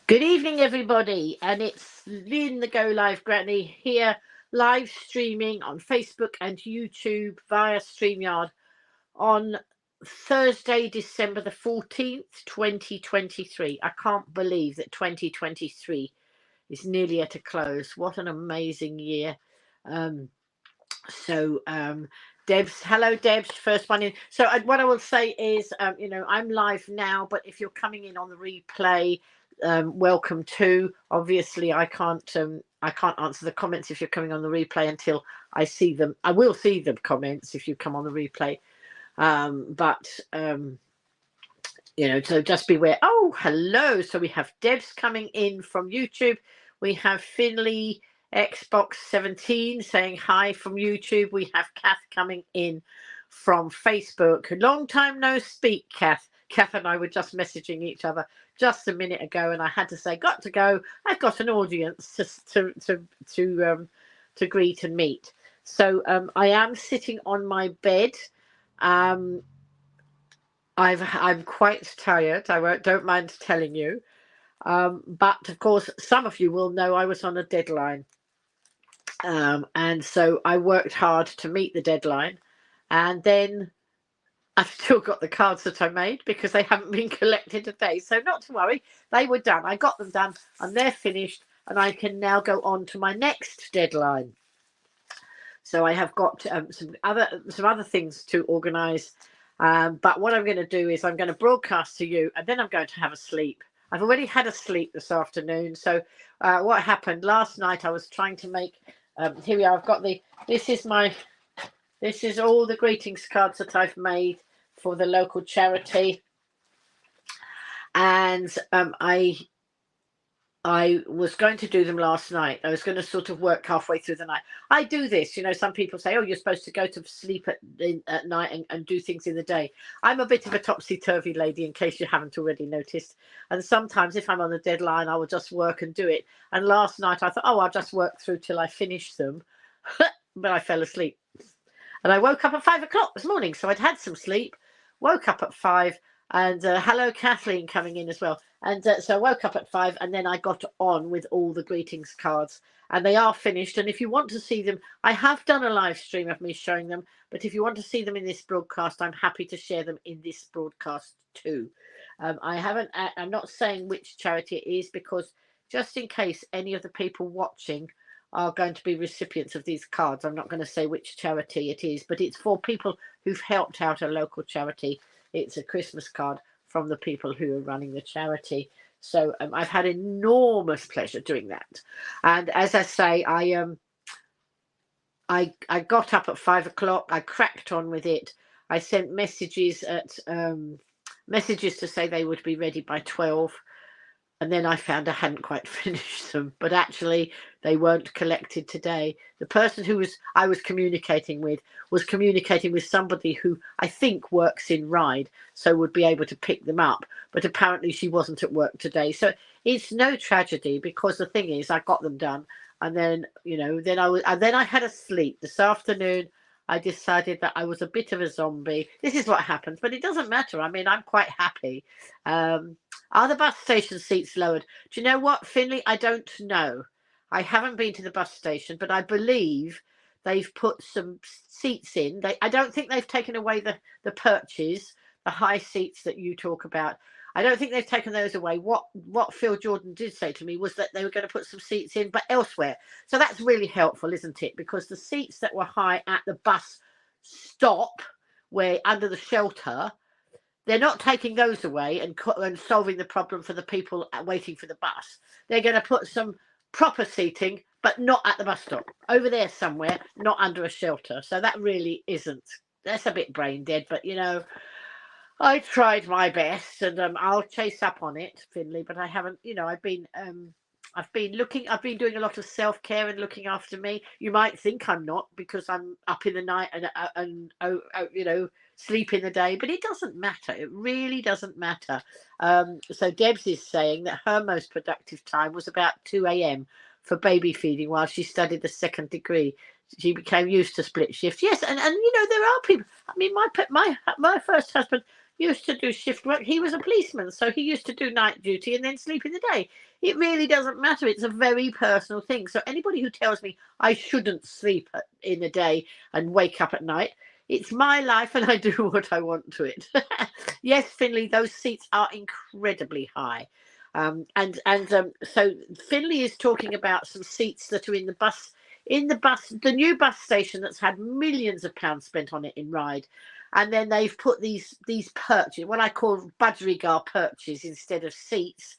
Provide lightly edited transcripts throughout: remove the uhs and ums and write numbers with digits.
Good evening, everybody, and it's Lynn, the Go Live Granny, here live streaming on Facebook and YouTube via StreamYard on Thursday, December the 14th, 2023. I can't believe that 2023 is nearly at a close. What an amazing year. Um, Debs, hello, Debs, first one in. So, what I will say is, I'm live now, but if you're coming in on the replay, welcome to. Obviously, I can't answer the comments if you're coming on the replay until I see them. I will see the comments if you come on the replay, so just beware. Oh, hello. So we have Debs coming in from YouTube. We have Finley Xbox 17 saying hi from YouTube. We have Kath coming in from Facebook. Long time no speak, Kath. Kath and I were just messaging each other just a minute ago, and I had to say, got to go. I've got an audience to greet and meet. So I am sitting on my bed. I'm quite tired. Don't mind telling you. But of course, some of you will know I was on a deadline. And so I worked hard to meet the deadline. And then I've still got the cards that I made because they haven't been collected today. So not to worry, they were done. I got them done and they're finished. And I can now go on to my next deadline. So I have got some other things to organise. But what I'm going to do is I'm going to broadcast to you, and then I'm going to have a sleep. I've already had a sleep this afternoon. So what happened last night? I was trying to make. Here we are. I've got this is all the greetings cards that I've made for the local charity, and I was going to do them last night. I was going to sort of work halfway through the night. I do this, some people say, oh, you're supposed to go to sleep at night and do things in the day. I'm a bit of a topsy-turvy lady, in case you haven't already noticed. And sometimes if I'm on the deadline, I will just work and do it. And last night I thought, oh, I'll just work through till I finish them. But I fell asleep. And I woke up at 5 o'clock this morning. So I'd had some sleep, woke up at 5. And hello, Kathleen, coming in as well. And so I woke up at 5 and then I got on with all the greetings cards and they are finished. And if you want to see them, I have done a live stream of me showing them. But if you want to see them in this broadcast, I'm happy to share them in this broadcast too. I'm not saying which charity it is because just in case any of the people watching are going to be recipients of these cards, I'm not going to say which charity it is, but it's for people who've helped out a local charity. It's a Christmas card from the people who are running the charity. So I've had enormous pleasure doing that. And as I say, I got up at 5 o'clock. I cracked on with it. I sent messages to say they would be ready by 12. And then I found I hadn't quite finished them, but actually they weren't collected today. The person I was communicating with was communicating with somebody who I think works in Ryde, so would be able to pick them up. But apparently she wasn't at work today. So it's no tragedy because the thing is I got them done. And then, then I had a sleep this afternoon. I decided that I was a bit of a zombie. This is what happens, but it doesn't matter. I mean, I'm quite happy. Are the bus station seats lowered? Do you know what, Finley? I don't know. I haven't been to the bus station, but I believe they've put some seats in. I don't think they've taken away the perches, the high seats that you talk about. I don't think they've taken those away. What Phil Jordan did say to me was that they were going to put some seats in, but elsewhere. So that's really helpful, isn't it? Because the seats that were high at the bus stop, where under the shelter, they're not taking those away and solving the problem for the people waiting for the bus. They're going to put some proper seating, but not at the bus stop, over there somewhere, not under a shelter. So that really isn't. That's a bit brain dead, but I tried my best, and I'll chase up on it, Finley. But I haven't. I've been doing a lot of self-care and looking after me. You might think I'm not because I'm up in the night and sleep in the day, but it doesn't matter. It really doesn't matter. So Debs is saying that her most productive time was about 2 a.m. for baby feeding while she studied the second degree. She became used to split shifts. Yes, and there are people. I mean, my first husband used to do shift work. He was a policeman, so he used to do night duty and then sleep in the day. It really doesn't matter. It's a very personal thing. So anybody who tells me I shouldn't sleep in the day and wake up at night, it's my life and I do what I want to it. Yes, Finley, those seats are incredibly high. So Finley is talking about some seats that are in the bus, the new bus station that's had millions of pounds spent on it in Ryde. And then they've put these perches, what I call budgerigar perches instead of seats.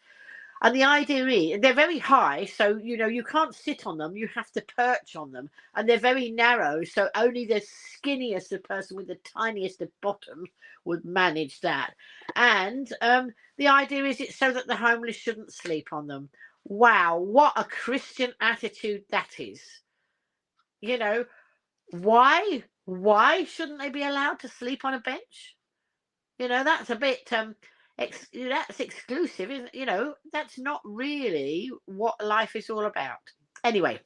And the idea is they're very high, so you can't sit on them. You have to perch on them, and they're very narrow, so only the skinniest person with the tiniest of bottoms would manage that. And the idea is it's so that the homeless shouldn't sleep on them. Wow, what a Christian attitude that is. Why shouldn't they be allowed to sleep on a bench? That's a bit that's exclusive, isn't that's not really what life is all about. Anyway,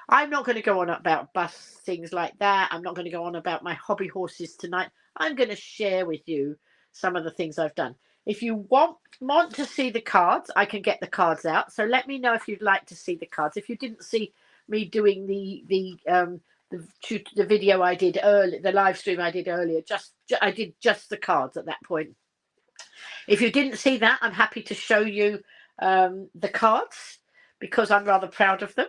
I'm not going to go on about bus things like that. I'm not going to go on about my hobby horses tonight. I'm going to share with you some of the things I've done. If you want to see the cards, I can get the cards out. So let me know if you'd like to see the cards. If you didn't see me doing the video I did earlier, the live stream I did earlier, I did just the cards at that point. If you didn't see that, I'm happy to show you the cards because I'm rather proud of them.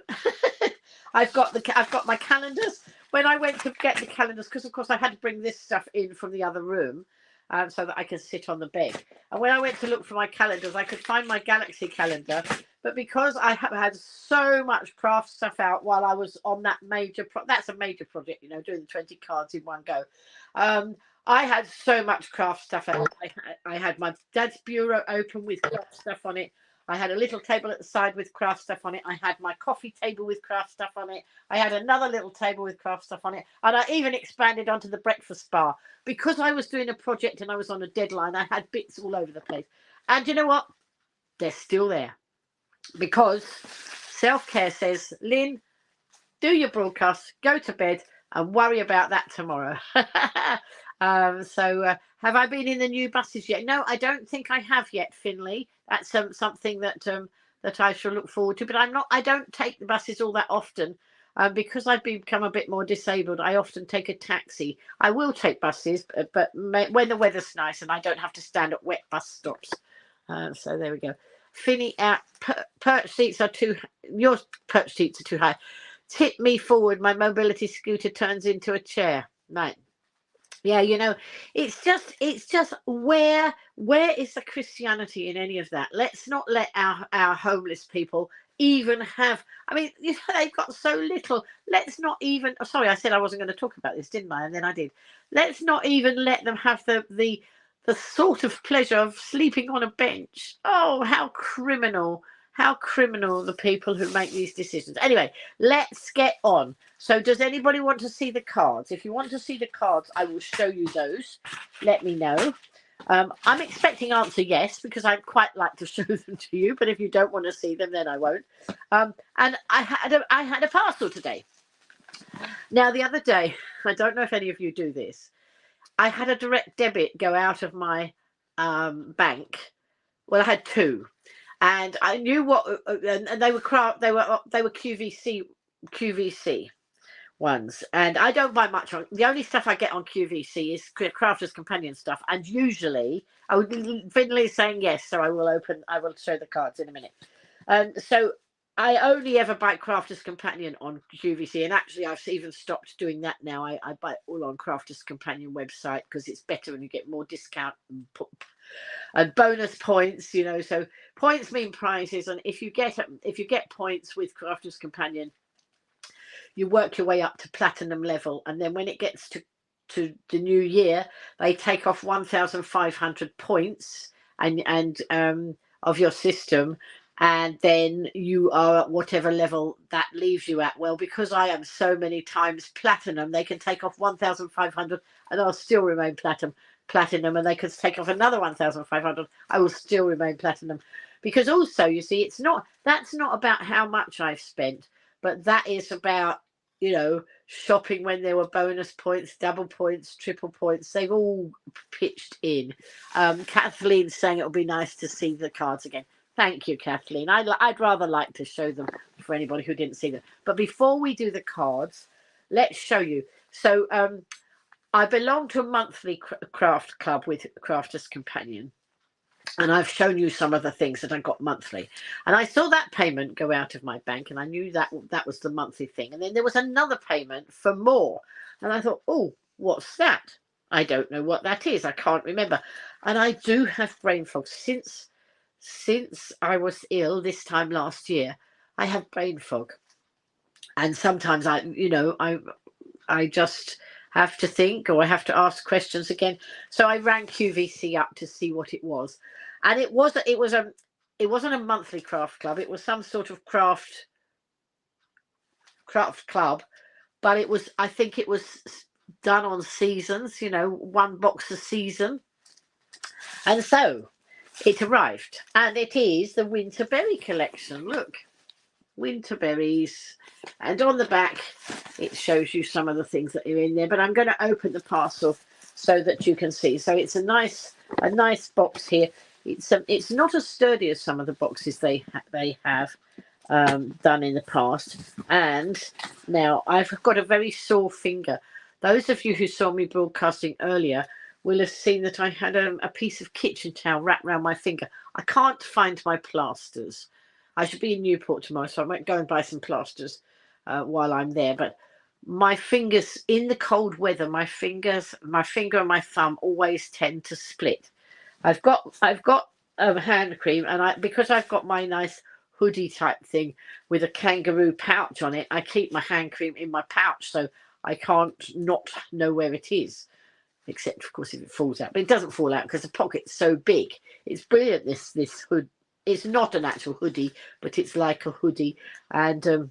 I've got my calendars. When I went to get the calendars, because of course I had to bring this stuff in from the other room so that I can sit on the bed. And when I went to look for my calendars, I could find my Galaxy calendar. But because I have had so much craft stuff out while I was on that that's a major project, doing 20 cards in one go. I had so much craft stuff out. I had my dad's bureau open with craft stuff on it. I had a little table at the side with craft stuff on it. I had my coffee table with craft stuff on it. I had another little table with craft stuff on it. And I even expanded onto the breakfast bar. Because I was doing a project and I was on a deadline, I had bits all over the place. And you know what? They're still there. Because self-care says, Lynn, do your broadcast, go to bed and worry about that tomorrow. Have I been in the new buses yet? No, I don't think I have yet, Finley. That's something that I shall look forward to. But I don't take the buses all that often because I've become a bit more disabled. I often take a taxi. I will take buses, but when the weather's nice and I don't have to stand at wet bus stops. So there we go. Finny, perch seats are your perch seats are too high. Tip me forward. My mobility scooter turns into a chair. Right. Yeah, it's just where is the Christianity in any of that? Let's not let our homeless people even have. I mean, they've got so little. Let's not even. Oh, sorry, I said I wasn't going to talk about this, didn't I? And then I did. Let's not even let them have the sort of pleasure of sleeping on a bench. Oh, how criminal! How criminal the people who make these decisions. Anyway, let's get on. So does anybody want to see the cards? If you want to see the cards, I will show you those. Let me know. I'm expecting answer yes, because I'd quite like to show them to you. But if you don't want to see them, then I won't. And I had a parcel today. Now, the other day, I don't know if any of you do this. I had a direct debit go out of my bank. Well, I had two. And I knew what, and they were QVC ones. And I don't buy much on. The only stuff I get on QVC is Crafter's Companion stuff. And usually, Finley is saying yes, so I will show the cards in a minute. So I only ever buy Crafter's Companion on QVC, and actually I've even stopped doing that now. I buy it all on Crafter's Companion website because it's better and you get more discount and bonus points, so points mean prizes, and if you get points with Crafter's Companion, you work your way up to platinum level, and then when it gets to the new year, they take off 1,500 points and of your system, and then you are at whatever level that leaves you at. Well, because I am so many times platinum, they can take off 1,500 and I'll still remain platinum, and they could take off another 1,500. I will still remain platinum, because also, you see, that's not about how much I've spent, but that is about you know, shopping when there were bonus points, double points, triple points. They've all pitched in. Kathleen's saying it would be nice to see the cards again. Thank you, Kathleen. I'd rather like to show them for anybody who didn't see them. But before we do the cards, let's show you. So I belong to a monthly craft club with Crafters Companion. And I've shown you some of the things that I got monthly. And I saw that payment go out of my bank, and I knew that that was the monthly thing. And then there was another payment for more. And I thought, oh, what's that? I don't know what that is. I can't remember. And I do have brain fog. Since I was ill this time last year, I have brain fog. And sometimes I just have to think, or I have to ask questions again. So I rang QVC up to see what it was. And it wasn't a monthly craft club. It was some sort of craft club, but I think it was done on seasons, one box a season. And so it arrived, and it is the winter berry collection. Look, winter berries, and on the back it shows you some of the things that are in there, but I'm going to open the parcel so that you can see. So it's a nice box here. It's not as sturdy as some of the boxes they have done in the past. And now I've got a very sore finger. Those of you who saw me broadcasting earlier will have seen that I had a piece of kitchen towel wrapped around my finger. I can't find my plasters. I should be in Newport tomorrow, so I might go and buy some plasters while I'm there. But my fingers, in the cold weather, my finger and my thumb always tend to split. I've got hand cream, and because I've got my nice hoodie type thing with a kangaroo pouch on it, I keep my hand cream in my pouch, so I can't not know where it is. Except, of course, if it falls out. But it doesn't fall out because the pocket's so big. It's brilliant, this hood. It's not an actual hoodie, but it's like a hoodie. And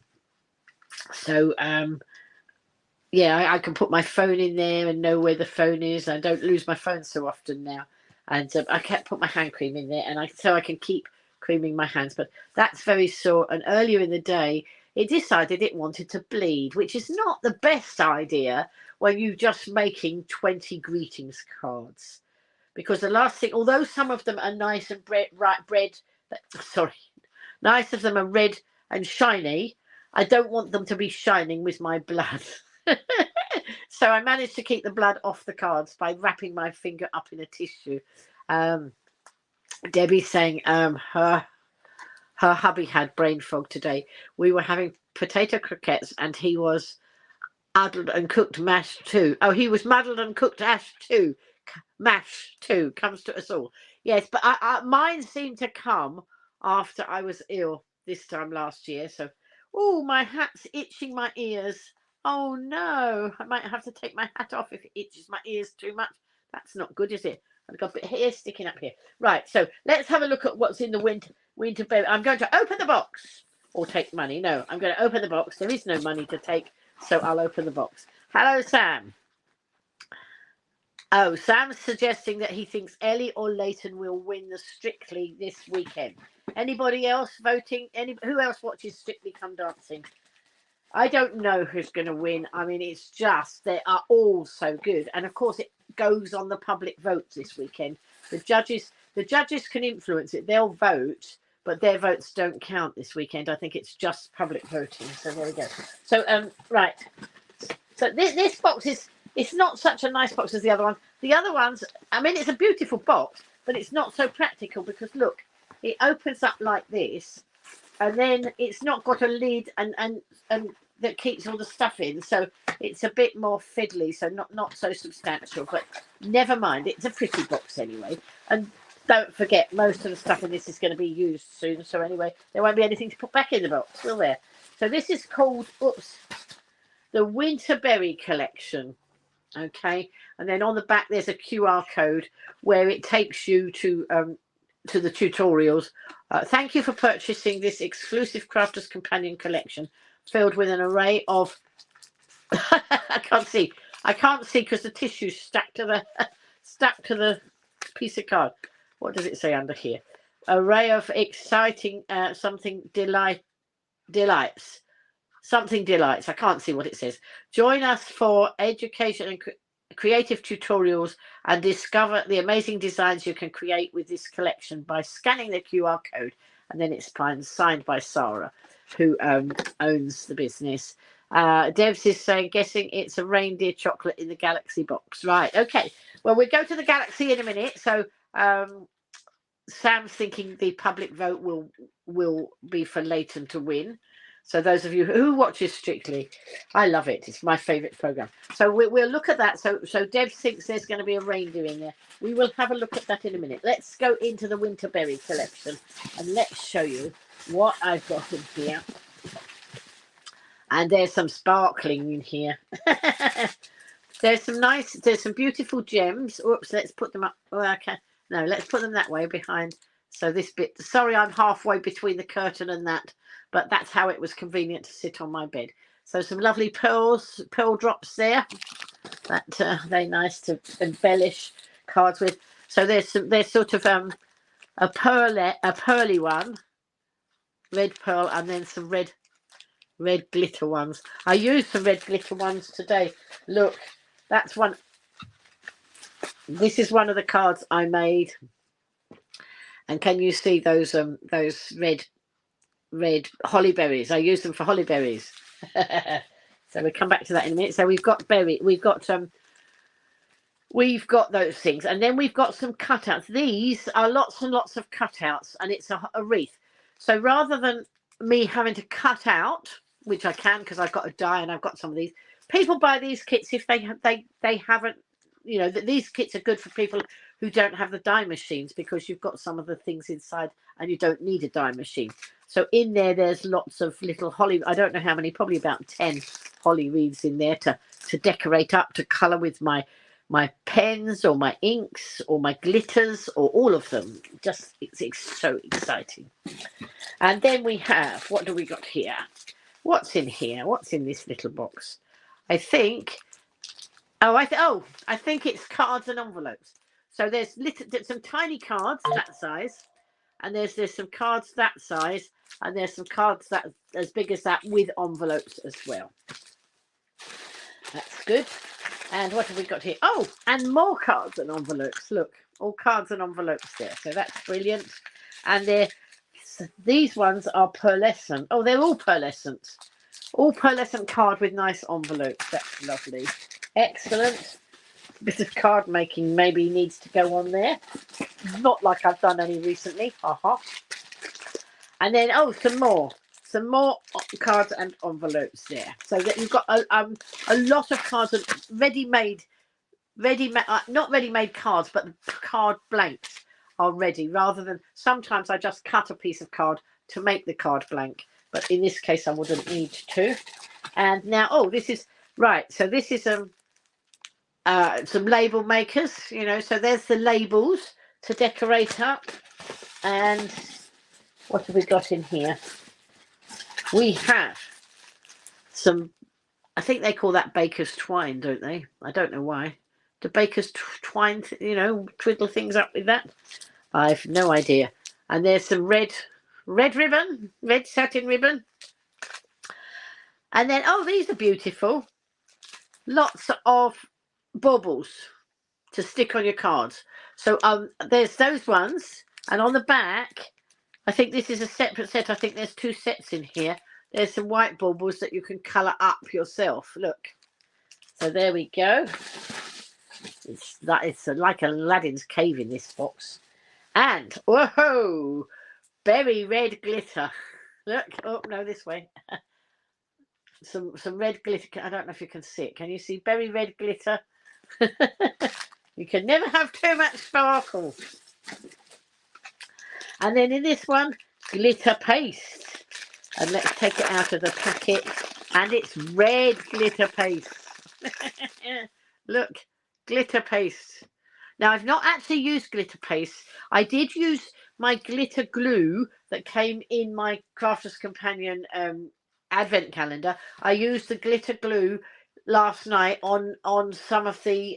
yeah, I can put my phone in there and know where the phone is. I don't lose my phone so often now. And I can't put my hand cream in there, and so I can keep creaming my hands. But that's very sore. And earlier in the day, it decided it wanted to bleed, which is not the best idea when you're just making 20 greetings cards. Because the last thing, although some of them are nice and nice of them are red and shiny, I don't want them to be shining with my blood. So I managed to keep the blood off the cards by wrapping my finger up in a tissue. Debbie's saying her hubby had brain fog today. We were having potato croquettes, and he was muddled and cooked mash too. Oh, he was muddled and cooked mash too. Comes to us all. Yes, but mine seemed to come after I was ill this time last year. So, oh, my hat's itching my ears. Oh no, I might have to take my hat off if it itches my ears too much. That's not good, is it? I've got a bit of hair sticking up here. Right, so let's have a look at what's in the winter berry. I'm going to open the box, or take money. No, I'm going to open the box. There is no money to take, so I'll open the box. Hello, Sam. Oh, Sam's suggesting that he thinks Ellie or Leighton will win the Strictly this weekend. Anybody else voting? Who else watches Strictly Come Dancing? I don't know who's going to win. I mean, it's just, they are all so good. And of course, it goes on the public votes this weekend. The judges can influence it. They'll vote, but their votes don't count this weekend. I think it's just public voting. So there we go. So, right. So this box it's not such a nice box as the other one. The other ones, I mean, it's a beautiful box, but it's not so practical because, look, it opens up like this. And then it's not got a lid and that keeps all the stuff in, so it's a bit more fiddly, so not so substantial. But never mind, it's a pretty box anyway. And don't forget, most of the stuff in this is going to be used soon. So anyway, there won't be anything to put back in the box, will there? So this is called, the Winter Berry Collection. Okay, and then on the back there's a QR code where it takes you to the tutorials. Thank you for purchasing this exclusive Crafters Companion collection filled with an array of I can't see because the tissue's stuck to the piece of card. What does it say under here? Array of exciting delights. something delights. I can't see what it says. Join us for education and creative tutorials and discover the amazing designs you can create with this collection by scanning the QR code. And then it's signed by Sarah, who owns the business. Devs is saying, guessing it's a reindeer chocolate in the Galaxy box. Right, okay. Well, we'll go to the Galaxy in a minute. So Sam's thinking the public vote will be for Leighton to win. So those of you who watches Strictly, I love it. It's my favourite programme. So we'll look at that. So Dev thinks there's going to be a reindeer in there. We will have a look at that in a minute. Let's go into the Winterberry collection and let's show you what I've got in here. And there's some sparkling in here. There's some beautiful gems. Oops, let's put them up. Oh, okay. No, let's put them that way behind. So this bit, sorry, I'm halfway between the curtain and that, but that's how it was convenient to sit on my bed. So some lovely pearl drops there. That very nice to embellish cards with. So there's sort of a pearly one, red pearl, and then some red glitter ones. I used some red glitter ones today. Look, that's one. This is one of the cards I made. And can you see those red hollyberries? I use them for hollyberries. So we'll come back to that in a minute. So we've got those things, and then we've got some cutouts. These are lots and lots of cutouts, and it's a wreath. So rather than me having to cut out, which I can because I've got a die and I've got some of these, people buy these kits if they haven't. You know, these kits are good for people who don't have the die machines because you've got some of the things inside and you don't need a die machine. So in there's lots of little holly. I don't know how many, probably about 10 holly wreaths in there to decorate up, to colour with my pens or my inks or my glitters or all of them. Just it's so exciting. And then we have, what do we got here? What's in here? What's in this little box? I think. I think it's cards and envelopes. So there's some tiny cards that size, and there's some cards that size, and there's some cards that as big as that with envelopes as well. That's good. And what have we got here? Oh, and more cards and envelopes. Look, all cards and envelopes there. So that's brilliant. And these ones are pearlescent. Oh, they're all pearlescent. All pearlescent card with nice envelopes. That's lovely. Excellent. Bit of card making maybe needs to go on there. Not like I've done any recently. And then some more cards and envelopes there. So that you've got a lot of cards and not ready-made cards, but the card blanks are ready. Rather than sometimes I just cut a piece of card to make the card blank, but in this case I wouldn't need to. And now, this is right. So this is some label makers, you know, so there's the labels to decorate up. And what have we got in here? We have some, I think they call that baker's twine, don't they? I don't know why. Do baker's twine, you know, twiddle things up with that? I've no idea. And there's some red ribbon, red satin ribbon. And then, these are beautiful. Lots of baubles to stick on your cards. So there's those ones, and on the back, I think this is a separate set. I think there's 2 sets in here. There's some white baubles that you can colour up yourself. Look. So there we go. It's like Aladdin's cave in this box. And whoa, berry red glitter. Look. Oh no, this way. Some red glitter. I don't know if you can see it. Can you see berry red glitter? You can never have too much sparkle. And then in this one, glitter paste. And let's take it out of the packet. And it's red glitter paste. Look, glitter paste. Now, I've not actually used glitter paste. I did use my glitter glue that came in my Crafter's Companion advent calendar. I used the glitter glue last night on some of the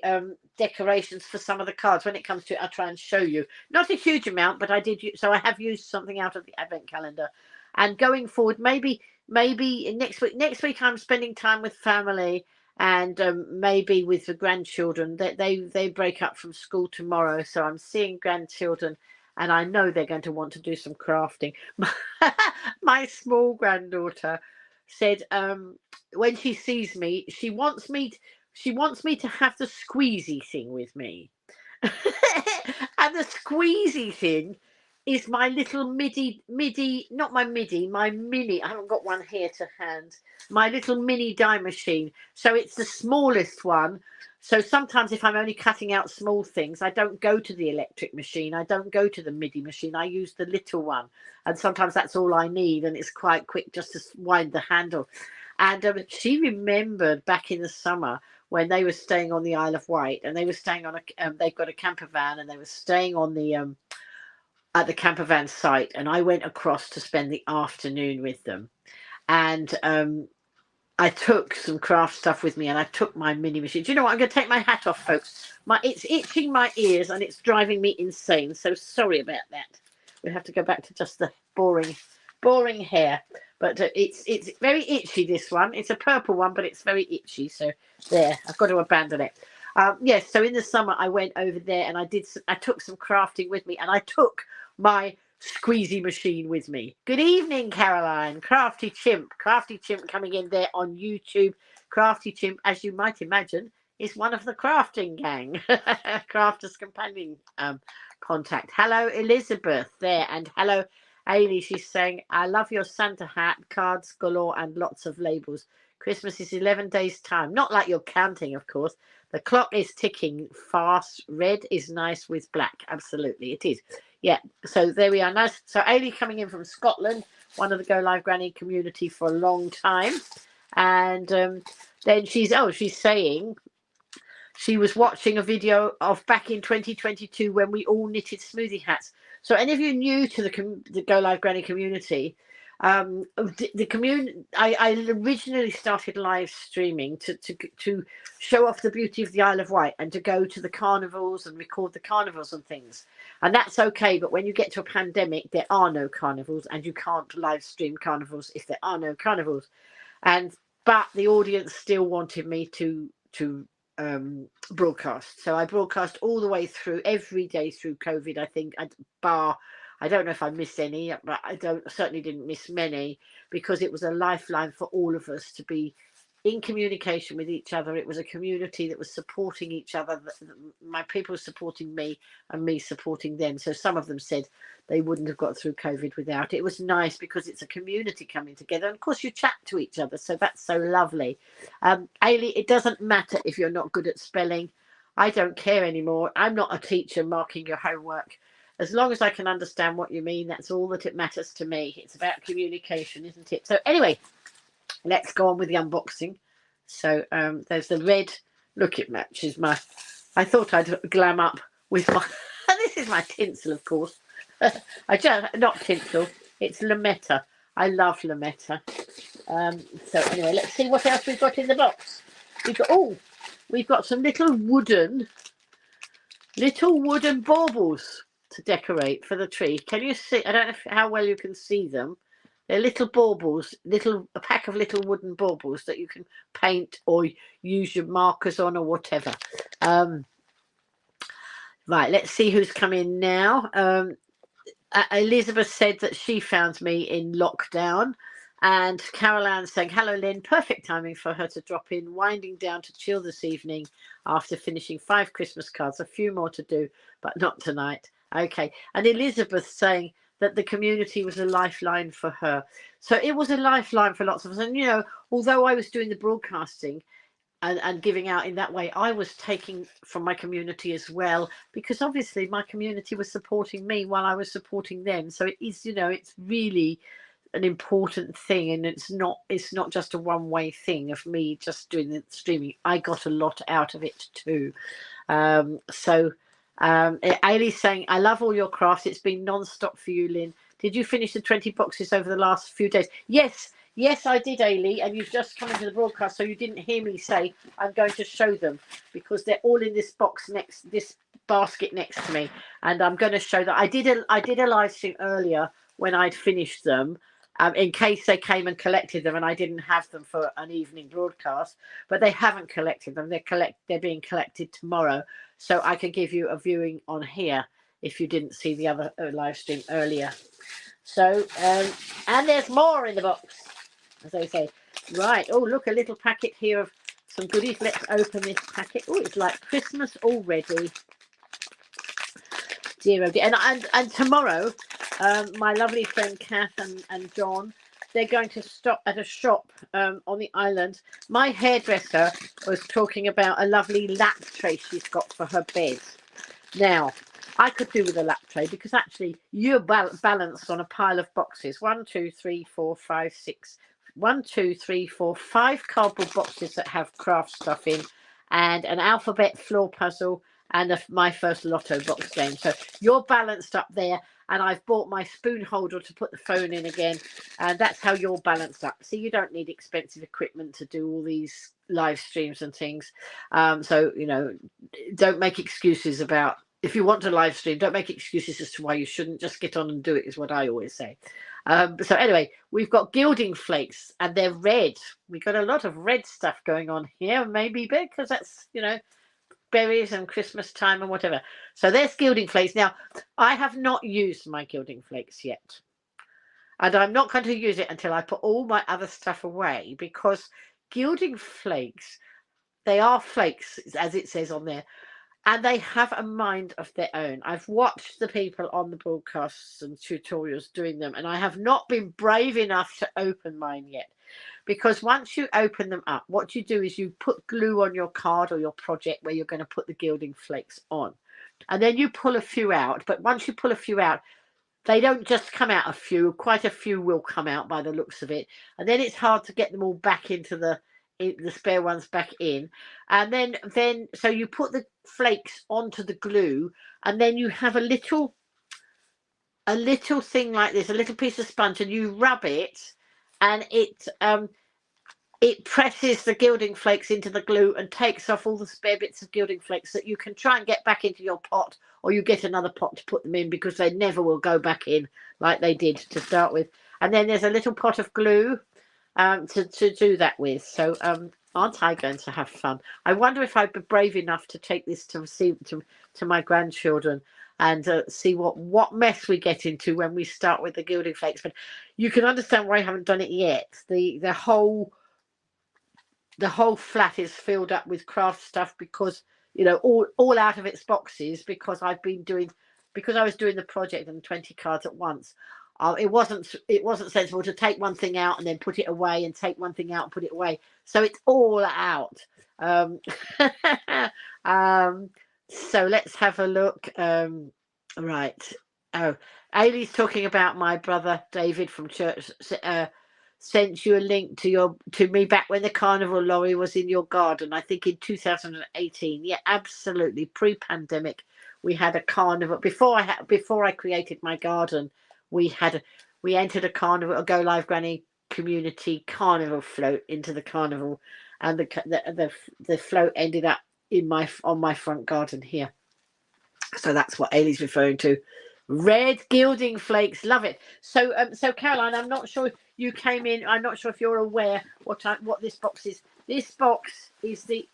decorations for some of the cards. When it comes to it, I'll try and show you. Not a huge amount, but I did. So I have used something out of the advent calendar. And going forward, maybe next week I'm spending time with family, and maybe with the grandchildren. They break up from school tomorrow, so I'm seeing grandchildren, and I know they're going to want to do some crafting. My small granddaughter said, when she sees me, she wants me to have the squeezy thing with me. And the squeezy thing is my little not my my mini. I haven't got one here to hand. My little mini die machine. So it's the smallest one. So sometimes if I'm only cutting out small things, I don't go to the electric machine. I don't go to the MIDI machine. I use the little one. And sometimes that's all I need. And it's quite quick just to wind the handle. And she remembered back in the summer when they were staying on the Isle of Wight, and they were staying on they've got a camper van, and they were staying on the at the camper van site, and I went across to spend the afternoon with them. And I took some craft stuff with me, and I took my mini machine. Do you know what? I'm going to take my hat off, folks. It's itching my ears, and it's driving me insane. So sorry about that. We have to go back to just the boring hair. But it's very itchy, this one. It's a purple one, but it's very itchy. So there, I've got to abandon it. Yes, so in the summer I went over there, and I took some crafting with me, and I took my squeezy machine with me. Good evening, Caroline. Crafty Chimp coming in there on YouTube. Crafty Chimp, as you might imagine, is one of the crafting gang. Crafters Companion contact. Hello, Elizabeth there, and hello, Ailey. She's saying, I love your Santa hat, cards galore, and lots of labels. Christmas is 11 days time. Not like you're counting, of course. The clock is ticking fast. Red is nice with black. Absolutely, it is. Yeah, so there we are. Nice. So Ailey coming in from Scotland, one of the Go Live Granny community for a long time. And then she's saying she was watching a video of back in 2022 when we all knitted smoothie hats. So any of you new to the Go Live Granny community, the community, I originally started live streaming to show off the beauty of the Isle of Wight, and to go to the carnivals and record the carnivals and things. And that's okay, but when you get to a pandemic, there are no carnivals, and you can't live stream carnivals if there are no carnivals. But the audience still wanted me to broadcast. So I broadcast all the way through, every day through COVID, I think, I don't know if I missed any, but certainly didn't miss many, because it was a lifeline for all of us to be in communication with each other. It was a community that was supporting each other. My people supporting me, and me supporting them. So some of them said they wouldn't have got through COVID without it. It was nice because it's a community coming together. And of course, you chat to each other. So that's so lovely. Ailey, it doesn't matter if you're not good at spelling. I don't care anymore. I'm not a teacher marking your homework. As long as I can understand what you mean, that's all that it matters to me. It's about communication, isn't it? So anyway, let's go on with the unboxing. So there's the red. Look, it matches my... I thought I'd glam up with my... This is my tinsel, of course. Not tinsel. It's lametta. I love lametta. So anyway, let's see what else we've got in the box. We've got some little wooden baubles to decorate for the tree. Can you see? I don't know how well you can see them. They're little baubles, a pack of little wooden baubles that you can paint or use your markers on or whatever. Right, let's see who's come in now. Elizabeth said that she found me in lockdown. And Caroline saying, hello, Lynn. Perfect timing for her to drop in, winding down to chill this evening after finishing 5 Christmas cards. A few more to do, but not tonight. Okay. And Elizabeth saying that the community was a lifeline for her. So it was a lifeline for lots of us. And, you know, although I was doing the broadcasting and giving out in that way, I was taking from my community as well, because obviously my community was supporting me while I was supporting them. So it is, you know, it's really an important thing, and it's not just a one-way thing of me just doing the streaming. I got a lot out of it too. Ailey's saying, I love all your crafts. It's been non-stop for you, Lynn. Did you finish the 20 boxes over the last few days? Yes, I did, Ailey, and you've just come into the broadcast, so you didn't hear me say I'm going to show them, because they're all in this basket next to me, and I'm going to show that. I did a live stream earlier when I'd finished them, in case they came and collected them and I didn't have them for an evening broadcast. But they haven't collected them. They're being collected tomorrow, so I can give you a viewing on here if you didn't see the other live stream earlier. So and there's more in the box, as I say. Right. Oh, look, a little packet here of some goodies. Let's open this packet. Oh, it's like Christmas already. Dear, oh dear. And tomorrow, my lovely friend Kath and John, they're going to stop at a shop on the island. My hairdresser was talking about a lovely lap tray she's got for her bed. Now, I could do with a lap tray because actually you're balanced on a pile of boxes. 1, 2, 3, 4, 5, 6. 1, 2, 3, 4, 5 cardboard boxes that have craft stuff in, and an alphabet floor puzzle, and my first lotto box game. So you're balanced up there, and I've bought my spoon holder to put the phone in again, and that's how you're balanced up. See, you don't need expensive equipment to do all these live streams and things. So, you know, don't make excuses about, if you want to live stream, don't make excuses as to why you shouldn't. Just get on and do it, is what I always say. So anyway, we've got gilding flakes, and they're red. We've got a lot of red stuff going on here, maybe because that's, you know, berries and Christmas time and whatever. So there's gilding flakes. Now, I have not used my gilding flakes yet, and I'm not going to use it until I put all my other stuff away, because gilding flakes, they are flakes, as it says on there, and they have a mind of their own. I've watched the people on the broadcasts and tutorials doing them, and I have not been brave enough to open mine yet. Because once you open them up, what you do is you put glue on your card or your project where you're going to put the gilding flakes on. And then you pull a few out. But once you pull a few out, they don't just come out a few. Quite a few will come out by the looks of it. And then it's hard to get them all back into the spare ones back in. And then so you put the flakes onto the glue, and then you have a little thing like this, a little piece of sponge, and you rub it, and it presses the gilding flakes into the glue and takes off all the spare bits of gilding flakes that you can try and get back into your pot, or you get another pot to put them in, because they never will go back in like they did to start with. And then there's a little pot of glue to do that with. So aren't I going to have fun? I wonder if I'd be brave enough to take this to my grandchildren and see what mess we get into when we start with the gilding flakes. But you can understand why I haven't done it yet. The whole flat is filled up with craft stuff, because, you know, all out of its boxes, because I was doing the project and 20 cards at once. It wasn't sensible to take one thing out and then put it away, and take one thing out and put it away. So it's all out. So let's have a look. Right. Oh, Ailey's talking about my brother David from church. Sent you a link to me back when the carnival lorry was in your garden, I think in 2018. Yeah, absolutely. Pre-pandemic, we had a carnival. Before I created my garden, we entered a carnival, a Go Live Granny community carnival float into the carnival, and the float ended up on my front garden here. So that's what Ailey's referring to. Red gilding flakes, love it. So Caroline, I'm not sure you came in. I'm not sure if you're aware what this box is. This box is the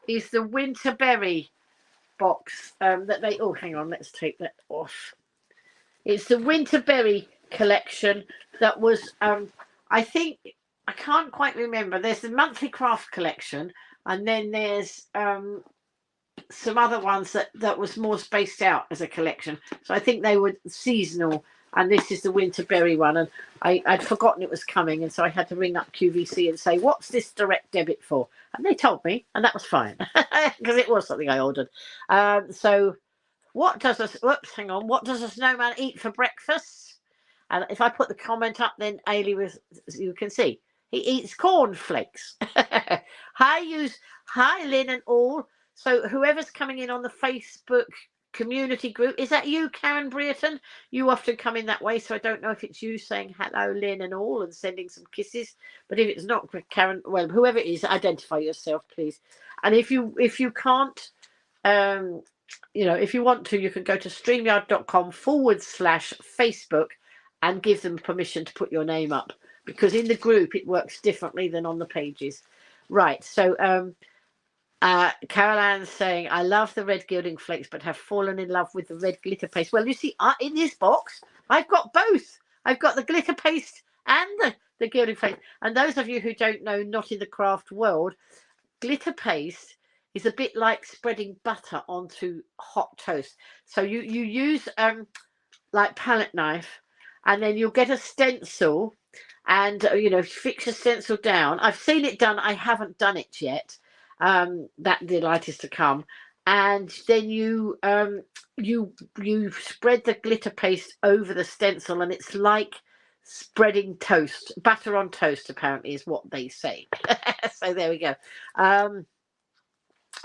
Winterberry box that they. Oh, hang on, let's take that off. It's the Winterberry collection that was. I think I can't quite remember. There's the monthly craft collection, and then there's some other ones that was more spaced out as a collection. So I think they were seasonal, and this is the Winterberry one. And I'd forgotten it was coming, and so I had to ring up QVC and say, what's this direct debit for? And they told me, and that was fine, because it was something I ordered. So what does a snowman eat for breakfast? And if I put the comment up, then Ailey you can see he eats cornflakes. Hi Lynn and all. So whoever's coming in on the Facebook community group, is that you, Karen Brereton? You often come in that way, so I don't know if it's you saying hello, Lynn and all, and sending some kisses. But if it's not Karen, well, whoever it is, identify yourself, please. And if you can't you know, if you want to, you can go to streamyard.com/Facebook and give them permission to put your name up, because in the group it works differently than on the pages. Right. So Carol Ann's saying, I love the red gilding flakes, but have fallen in love with the red glitter paste. Well, you see, in this box, I've got both. I've got the glitter paste and the gilding flakes. And those of you who don't know, not in the craft world, glitter paste is a bit like spreading butter onto hot toast. So you use like palette knife, and then you'll get a stencil, and you know, fix your stencil down. I've seen it done. I haven't done it yet. That delight is to come. And then you spread the glitter paste over the stencil, and it's like spreading toast, butter on toast, apparently is what they say. So there we go.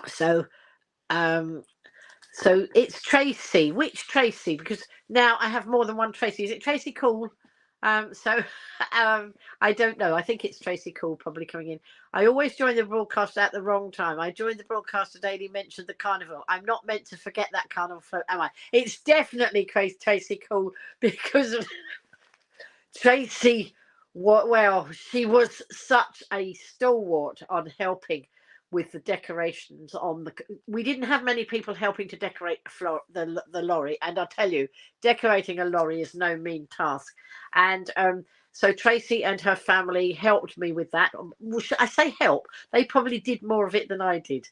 So it's Tracy. Which Tracy? Because now I have more than one Tracy. Is it Tracy Cool? So I don't know. I think it's Tracy Cool probably coming in. I always join the broadcast at the wrong time. I joined the broadcast today. He mentioned the carnival. I'm not meant to forget that carnival float, am I? It's definitely Tracy Cool, because of Tracy. Well, she was such a stalwart on helping with the decorations on the. We didn't have many people helping to decorate the lorry, and I'll tell you, decorating a lorry is no mean task. And so Tracy and her family helped me with that. I say help, they probably did more of it than I did,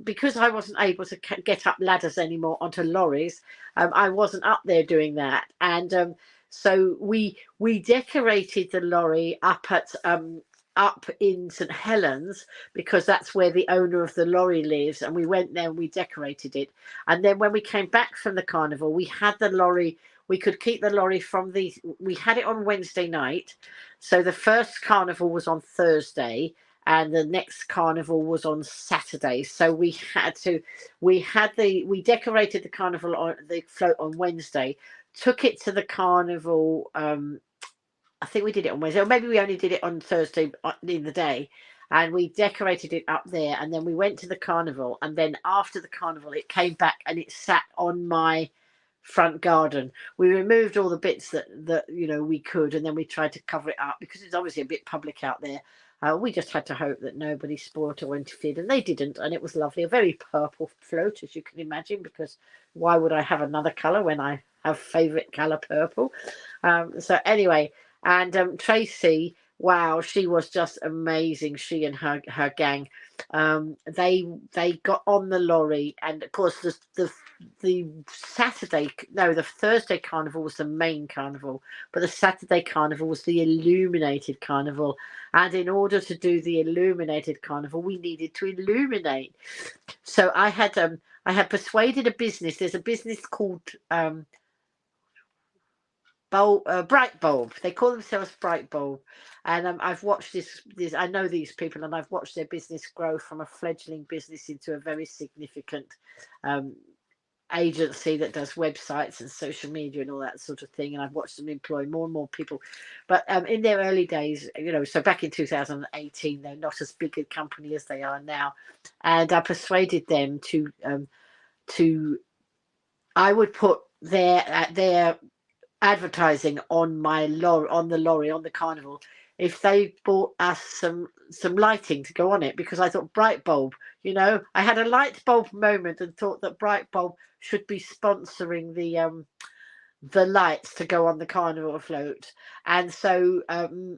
because I wasn't able to get up ladders anymore onto lorries. I wasn't up there doing that, and so we decorated the lorry up in St Helens, because that's where the owner of the lorry lives, and we went there and we decorated it. And then when we came back from the carnival, we had the lorry. We could keep the lorry we had it on Wednesday night. So the first carnival was on Thursday and the next carnival was on Saturday. So we decorated the carnival on the float on Wednesday, took it to the carnival. I think we did it on Wednesday, or maybe we only did it on Thursday in the day, and we decorated it up there. And then we went to the carnival, and then after the carnival, it came back and it sat on my front garden. We removed all the bits that you know we could, and then we tried to cover it up because it's obviously a bit public out there. We just had to hope that nobody spoiled or interfered, and they didn't, and it was lovely. A very purple float, as you can imagine, because why would I have another colour when I have favourite colour purple? So anyway, and Tracy, wow, she was just amazing. She and her gang, they got on the lorry, and of course the Thursday carnival was the main carnival, but the Saturday carnival was the illuminated carnival. And in order to do the illuminated carnival, we needed to illuminate. So I had persuaded a business. There's a business called Bright Bulb. They call themselves Bright Bulb, and I've watched this. I know these people, and I've watched their business grow from a fledgling business into a very significant agency that does websites and social media and all that sort of thing. And I've watched them employ more and more people. But in their early days, you know, so back in 2018, they're not as big a company as they are now. And I persuaded them to I would put their advertising on the lorry on the carnival if they bought us some lighting to go on it, because I thought Bright Bulb, you know, I had a light bulb moment and thought that Bright Bulb should be sponsoring the lights to go on the carnival float. And so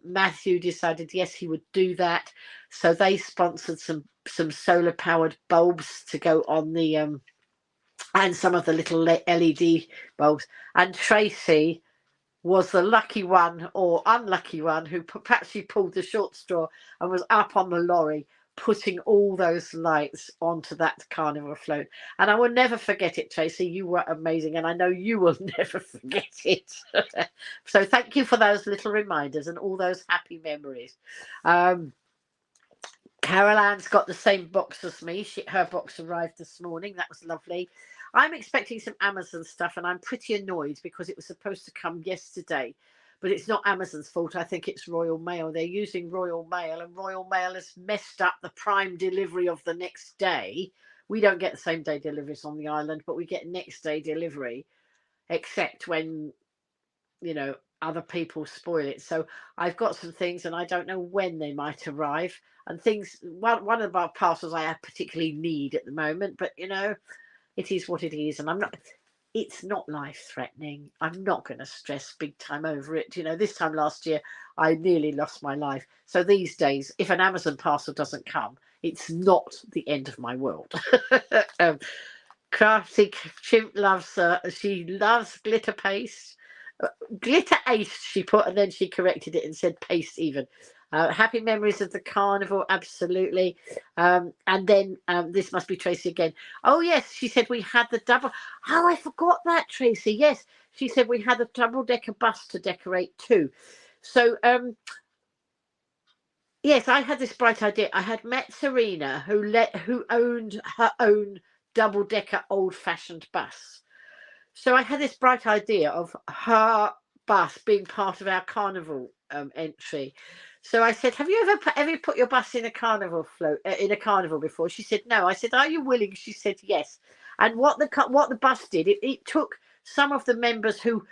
Matthew decided yes, he would do that. So they sponsored some solar powered bulbs to go on the and some of the little LED bulbs. And Tracy was the lucky one or unlucky one who perhaps she pulled the short straw and was up on the lorry putting all those lights onto that carnival float. And I will never forget it, Tracy. You were amazing, and I know you will never forget it. So thank you for those little reminders and all those happy memories. Carol Ann's got the same box as me. Her box arrived this morning. That was lovely. I'm expecting some Amazon stuff, and I'm pretty annoyed because it was supposed to come yesterday, but it's not Amazon's fault. I think it's Royal Mail. They're using Royal Mail, and Royal Mail has messed up the Prime delivery of the next day, We don't get the same day deliveries on the island, but we get next day delivery, except when, you know, other people spoil it. So I've got some things and I don't know when they might arrive. And things, one of our parcels I particularly need at the moment, but you know, it is what it is. And it's not life threatening. I'm not going to stress big time over it. You know, this time last year, I nearly lost my life. So these days, if an Amazon parcel doesn't come, it's not the end of my world. Crafty Chimp loves, she loves glitter paste. Glitter ace, she put, and then she corrected it and said paste even. Happy memories of the carnival, absolutely. And then this must be Tracy again. Oh yes, she said we had the double. Oh, I forgot that, Tracy. Yes, she said we had a double-decker bus to decorate too. So yes, I had this bright idea. I had met Serena, who owned her own double-decker old-fashioned bus. So I had this bright idea of her bus being part of our carnival entry. So I said, "Have you ever put your bus in a carnival float in a carnival before?" She said, "No." I said, "Are you willing?" She said, "Yes." And what the bus did, it took some of the members who,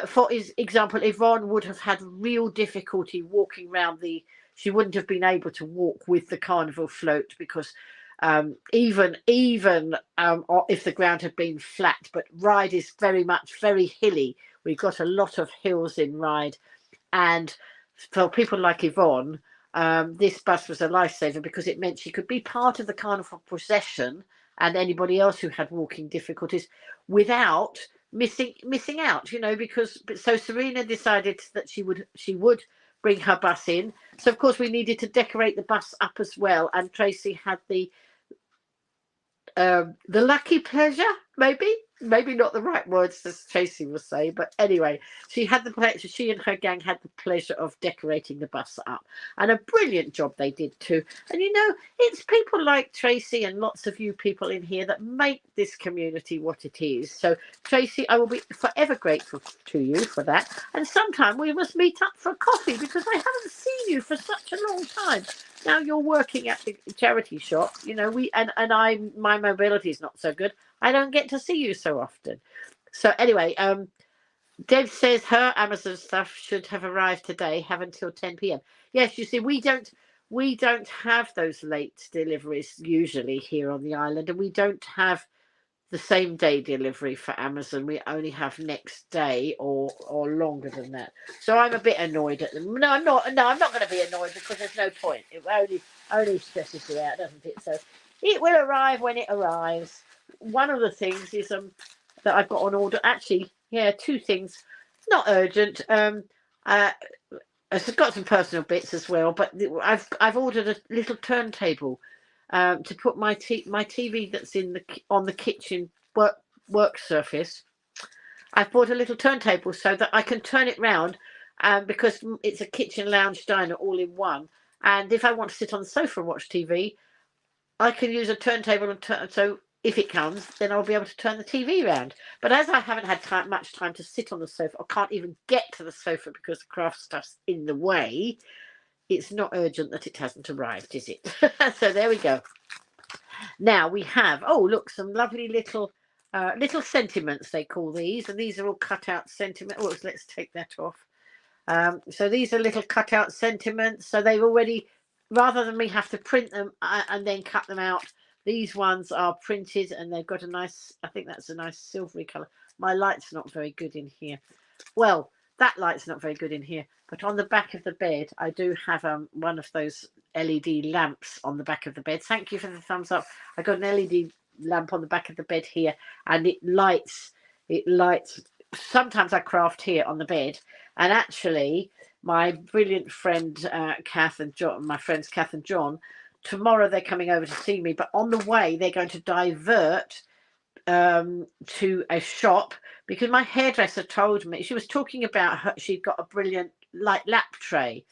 for example, Yvonne would have had real difficulty walking around the. She wouldn't have been able to walk with the carnival float because even if the ground had been flat, but Ryde is very hilly. We've got a lot of hills in Ryde, and for people like Yvonne, this bus was a lifesaver because it meant she could be part of the carnival procession and anybody else who had walking difficulties without missing out. You know, because so Serena decided that she would bring her bus in. So of course we needed to decorate the bus up as well, and Tracy had the lucky pleasure, maybe not the right words as Tracy will say, but anyway, she and her gang had the pleasure of decorating the bus up, and a brilliant job they did too. And you know, it's people like Tracy and lots of you people in here that make this community what it is. So Tracy, I will be forever grateful to you for that, and sometime we must meet up for a coffee because I haven't seen you for such a long time. Now you're working at the charity shop, you know, my mobility is not so good. I don't get to see you so often. So anyway, Deb says her Amazon stuff should have arrived today, have until 10 p.m. Yes, you see, we don't have those late deliveries usually here on the island, and we don't have the same day delivery for Amazon. We only have next day or longer than that. So I'm a bit annoyed at them. No, I'm not. No, I'm not going to be annoyed because there's no point. It only stresses you out, doesn't it? So it will arrive when it arrives. One of the things is that I've got on order. Actually, yeah, two things. Not urgent. I've got some personal bits as well, but I've ordered a little turntable to put my TV that's on the kitchen work surface. I've bought a little turntable so that I can turn it round, because it's a kitchen lounge diner all in one. And if I want to sit on the sofa and watch TV, I can use a turntable and so if it comes, then I'll be able to turn the TV round. But as I haven't had much time to sit on the sofa, I can't even get to the sofa because the craft stuff's in the way. It's not urgent that it hasn't arrived, is it? So there we go. Now we have, oh look, some lovely little sentiments, they call these, and these are all cut out sentiments. Oh, let's take that off. So these are little cut out sentiments. So they've already, rather than me have to print them and then cut them out, these ones are printed and they've got a nice, I think that's a nice silvery colour. My light's not very good in here. Well, that light's not very good in here, but on the back of the bed, I do have one of those LED lamps on the back of the bed. Thank you for the thumbs up. I got an LED lamp on the back of the bed here, and it lights. Sometimes I craft here on the bed, and actually, my brilliant friend Kath and John, my friends Kath and John, tomorrow they're coming over to see me. But on the way, they're going to divert to a shop because my hairdresser told me, she was talking about she'd got a brilliant light lap tray,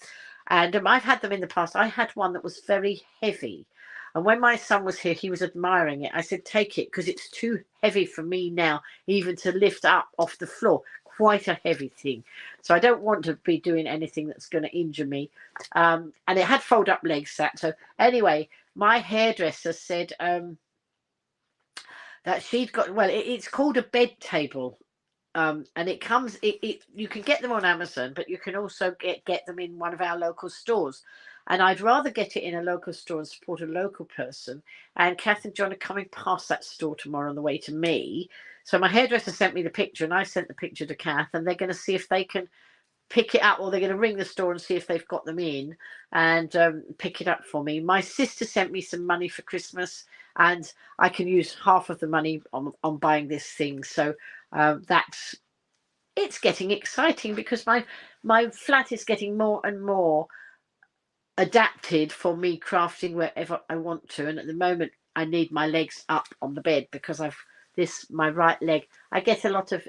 and I've had them in the past. I had one that was very heavy, and when my son was here, he was admiring it. I said, take it because it's too heavy for me now even to lift up off the floor. Quite a heavy thing, so I don't want to be doing anything that's going to injure me. And it had fold up legs, that. So anyway, my hairdresser said that she'd got. Well, it's called a bed table. And it comes. You can get them on Amazon, but you can also get them in one of our local stores. And I'd rather get it in a local store and support a local person. And Kath and John are coming past that store tomorrow on the way to me. So my hairdresser sent me the picture, and I sent the picture to Kath, and they're going to see if they can pick it up, or they're going to ring the store and see if they've got them in and pick it up for me. My sister sent me some money for Christmas, and I can use half of the money on buying this thing. So it's getting exciting, because my flat is getting more and more adapted for me crafting wherever I want to. And at the moment, I need my legs up on the bed, because my right leg, I get a lot of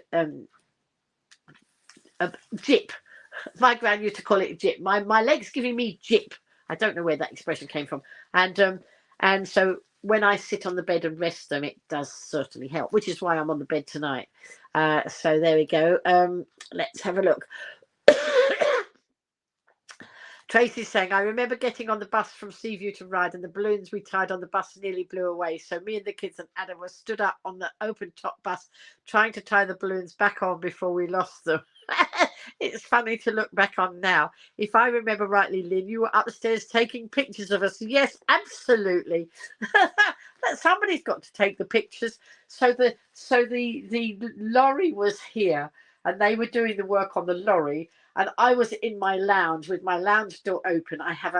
jip. My gran used to call it jip. My leg's giving me jip. I don't know where that expression came from. And so when I sit on the bed and rest them, it does certainly help, which is why I'm on the bed tonight. So there we go. Let's have a look. Tracy's saying, I remember getting on the bus from Seaview to Ryde, and the balloons we tied on the bus nearly blew away. So me and the kids and Adam were stood up on the open top bus trying to tie the balloons back on before we lost them. It's funny to look back on now. If I remember rightly, Lynn, you were upstairs taking pictures of us. Yes, absolutely. Somebody's got to take the pictures. So the lorry was here, and they were doing the work on the lorry. And I was in my lounge with my lounge door open. I have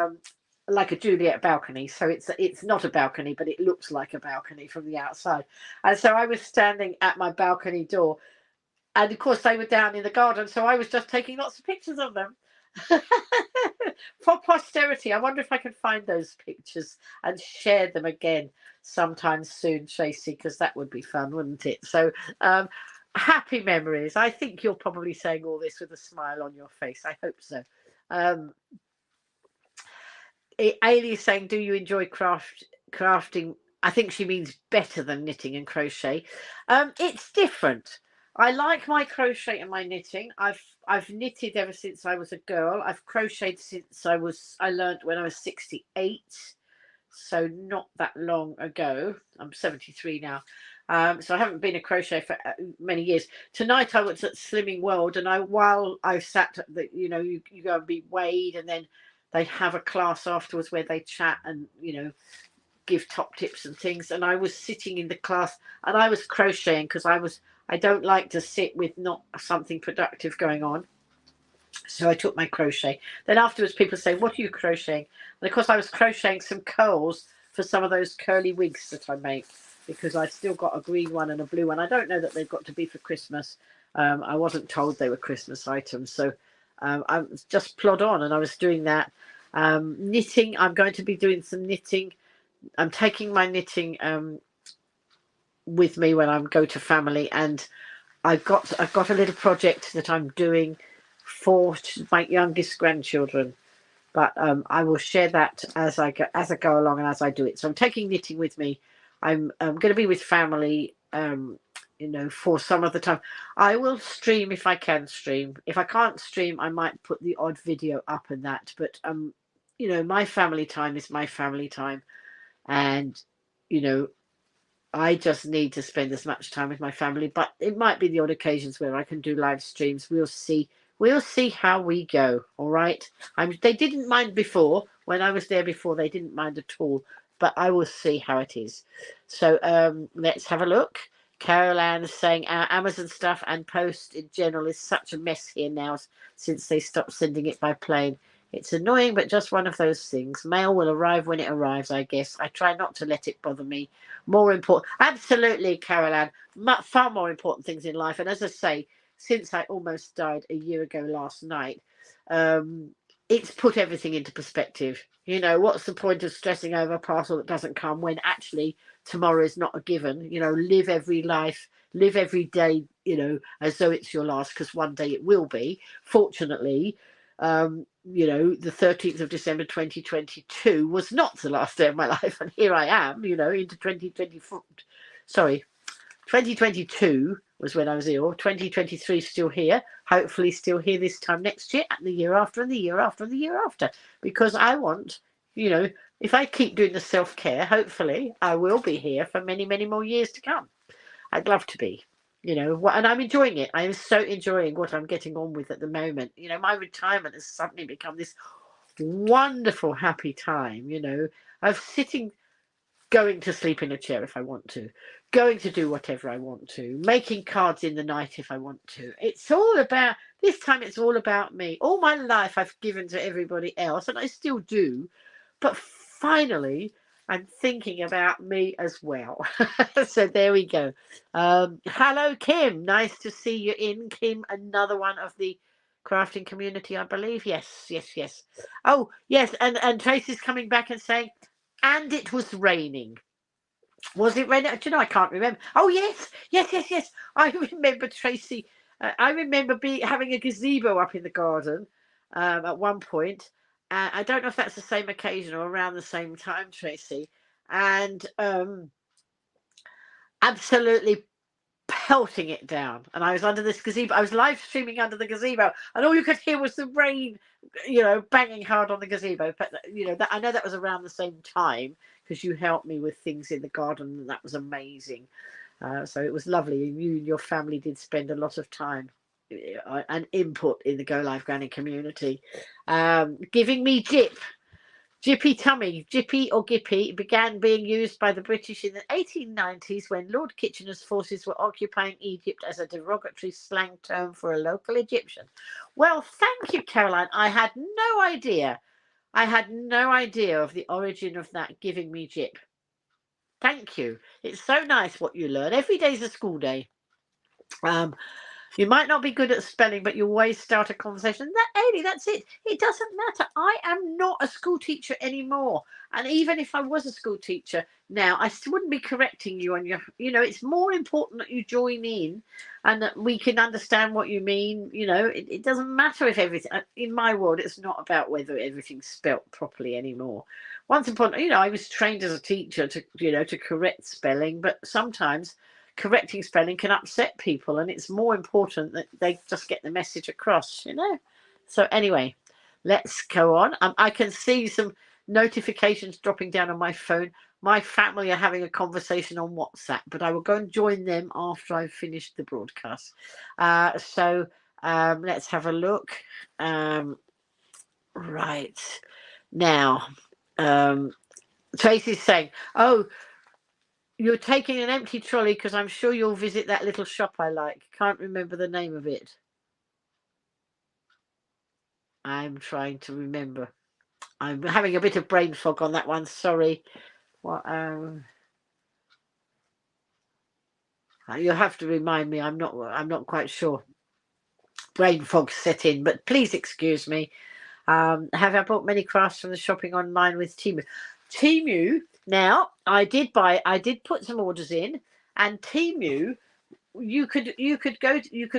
like a Juliet balcony. So it's not a balcony, but it looks like a balcony from the outside. And so I was standing at my balcony door. And of course, they were down in the garden. So I was just taking lots of pictures of them. For posterity. I wonder if I can find those pictures and share them again sometime soon, Tracy, because that would be fun, wouldn't it? So happy memories. I think you're probably saying all this with a smile on your face. I hope so. Ailey is saying, do you enjoy crafting? I think she means better than knitting and crochet. It's different. I like my crochet and my knitting. I've knitted ever since I was a girl. I've crocheted since I learned when I was 68. So not that long ago. I'm 73 now. So I haven't been a crochet for many years. Tonight I was at Slimming World, and while I sat, you go and be weighed, and then they have a class afterwards where they chat and give top tips and things. And I was sitting in the class, and I was crocheting, because I don't like to sit with not something productive going on. So I took my crochet. Then afterwards, people say, what are you crocheting? And of course, I was crocheting some curls for some of those curly wigs that I make, because I've still got a green one and a blue one. I don't know that they've got to be for Christmas. I wasn't told they were Christmas items. So I was just plod on, and I was doing that. Knitting, I'm going to be doing some knitting. I'm taking my knitting with me when I go to family, and I've got a little project that I'm doing for my youngest grandchildren, but I will share that as I go along and as I do it. So I'm taking knitting with me. I'm going to be with family, for some of the time. I will stream if I can stream. If I can't stream, I might put the odd video up and that. But my family time is my family time, and I just need to spend as much time with my family. But it might be the odd occasions where I can do live streams. We'll see. We'll see how we go. All right. They didn't mind before. When I was there before, they didn't mind at all. But I will see how it is. So let's have a look. Carol Ann is saying our Amazon stuff and post in general is such a mess here now since they stopped sending it by plane. It's annoying, but just one of those things. Mail will arrive when it arrives, I guess. I try not to let it bother me. More important. Absolutely, Carol Ann. Far more important things in life. And as I say, since I almost died a year ago last night, it's put everything into perspective. What's the point of stressing over a parcel that doesn't come when actually tomorrow is not a given? Live every life, live every day, as though it's your last, because one day it will be. Fortunately, the 13th of December 2022 was not the last day of my life, and here I am, into 2024. Sorry, 2022 was when I was ill. 2023 still here, hopefully still here this time next year, and the year after, and the year after, and the year after, because I want, if I keep doing the self-care, hopefully I will be here for many, many more years to come. I'd love to be, and I'm enjoying it. I'm so enjoying what I'm getting on with at the moment. My retirement has suddenly become this wonderful, happy time, of sitting, going to sleep in a chair if I want to, going to do whatever I want to, making cards in the night if I want to. It's all about, this time it's all about me. All my life I've given to everybody else, and I still do, but finally I'm thinking about me as well. So there we go. Hello, Kim. Nice to see you in, Kim. Another one of the crafting community, I believe. Yes. Oh, yes. And Tracy's coming back and saying, and it was raining. Was it raining? Do you know, I can't remember. Oh, yes. I remember, Tracy. I remember having a gazebo up in the garden at one point. I don't know if that's the same occasion or around the same time, Tracy. And absolutely pelting it down. And I was under this gazebo. I was live streaming under the gazebo, and all you could hear was the rain, banging hard on the gazebo. But I know that was around the same time, because you helped me with things in the garden, and that was amazing. So it was lovely. You and your family did spend a lot of time and input in the Go Live Granny community, giving me Jippy tummy. Jippy or Gippy began being used by the British in the 1890s when Lord Kitchener's forces were occupying Egypt as a derogatory slang term for a local Egyptian. Well, thank you, Caroline. I had no idea. Of the origin of that, giving me Jip. Thank you. It's so nice what you learn. Every day's a school day. You might not be good at spelling, but you always start a conversation. That's it. It doesn't matter. I am not a school teacher anymore. And even if I was a school teacher now, I still wouldn't be correcting you on your, it's more important that you join in and that we can understand what you mean. It doesn't matter if everything, in my world, it's not about whether everything's spelt properly anymore. Once upon, I was trained as a teacher to correct spelling, but sometimes correcting spelling can upset people, and it's more important that they just get the message across. So anyway, let's go on. I can see some notifications dropping down on my phone. My family are having a conversation on WhatsApp, but I will go and join them after I've finished the broadcast. So let's have a look. Right now, Tracy's saying, oh, you're taking an empty trolley because I'm sure you'll visit that little shop I like. Can't remember the name of it. I'm trying to remember. I'm having a bit of brain fog on that one. Sorry. Well, you'll have to remind me. I'm not quite sure. Brain fog set in, but please excuse me. Have I bought many crafts from the shopping online with Temu? Temu. Now, I did put some orders in, and Temu, you could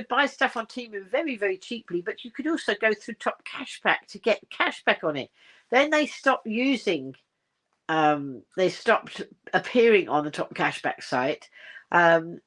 buy stuff on Temu very, very cheaply, but you could also go through Top Cashback to get cashback on it. Then they stopped stopped appearing on the Top Cashback site. I'm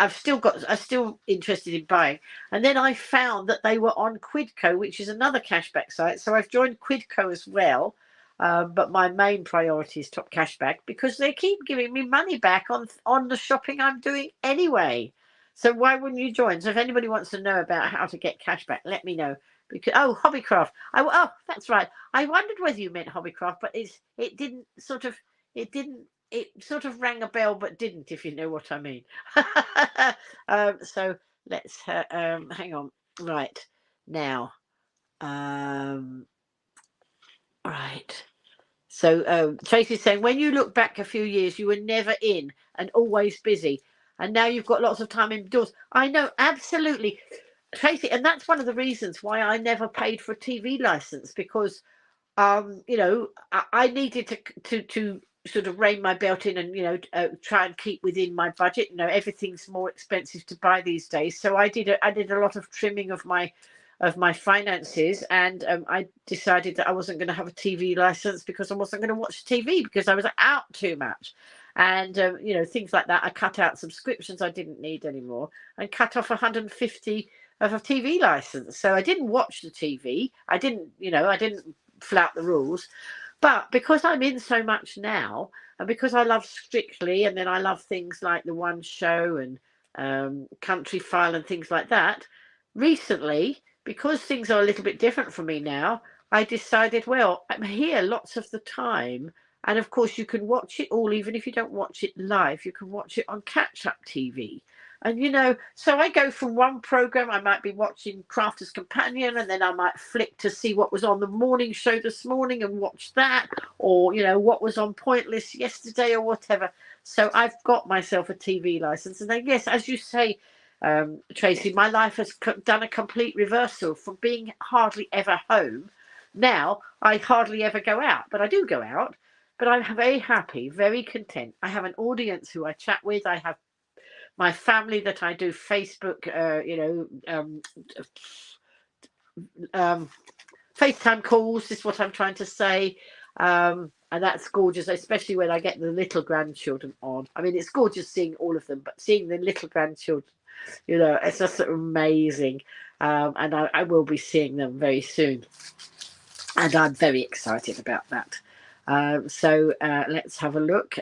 still interested in buying. And then I found that they were on Quidco, which is another cashback site. So I've joined Quidco as well. But my main priority is Top Cashback because they keep giving me money back on the shopping I'm doing anyway. So why wouldn't you join? So if anybody wants to know about how to get cashback, let me know. Because Hobbycraft. That's right. I wondered whether you meant Hobbycraft, but it sort of rang a bell but didn't, if you know what I mean. So let's hang on. Right now. Right. So Tracy's saying, when you look back a few years, you were never in and always busy. And now you've got lots of time indoors. I know, absolutely, Tracy. And that's one of the reasons why I never paid for a TV license, because, I needed to sort of rein my belt in and, try and keep within my budget. Everything's more expensive to buy these days. So I did a lot of trimming of my finances, and I decided that I wasn't going to have a TV license because I wasn't going to watch TV because I was out too much, and things like that. I cut out subscriptions I didn't need anymore and cut off 150 of a TV license. So I didn't watch the TV. I didn't flout the rules, But because I'm in so much now, and because I love Strictly, and then I love things like The One Show and Country File and things like that, recently, because things are a little bit different for me now, I decided, well, I'm here lots of the time. And of course, you can watch it all, even if you don't watch it live, you can watch it on catch up TV. And so I go from one program, I might be watching Crafter's Companion, and then I might flick to see what was on the morning show this morning and watch that, or what was on Pointless yesterday or whatever. So I've got myself a TV license, and then yes, as you say, Tracy, my life has done a complete reversal from being hardly ever home. Now I hardly ever go out, but I do go out. But I'm very happy, very content. I have an audience who I chat with. I have my family that I do Facebook, FaceTime calls is what I'm trying to say. And that's gorgeous, especially when I get the little grandchildren on. I mean, it's gorgeous seeing all of them, but seeing the little grandchildren, it's just amazing. And I will be seeing them very soon. And I'm very excited about that. So let's have a look.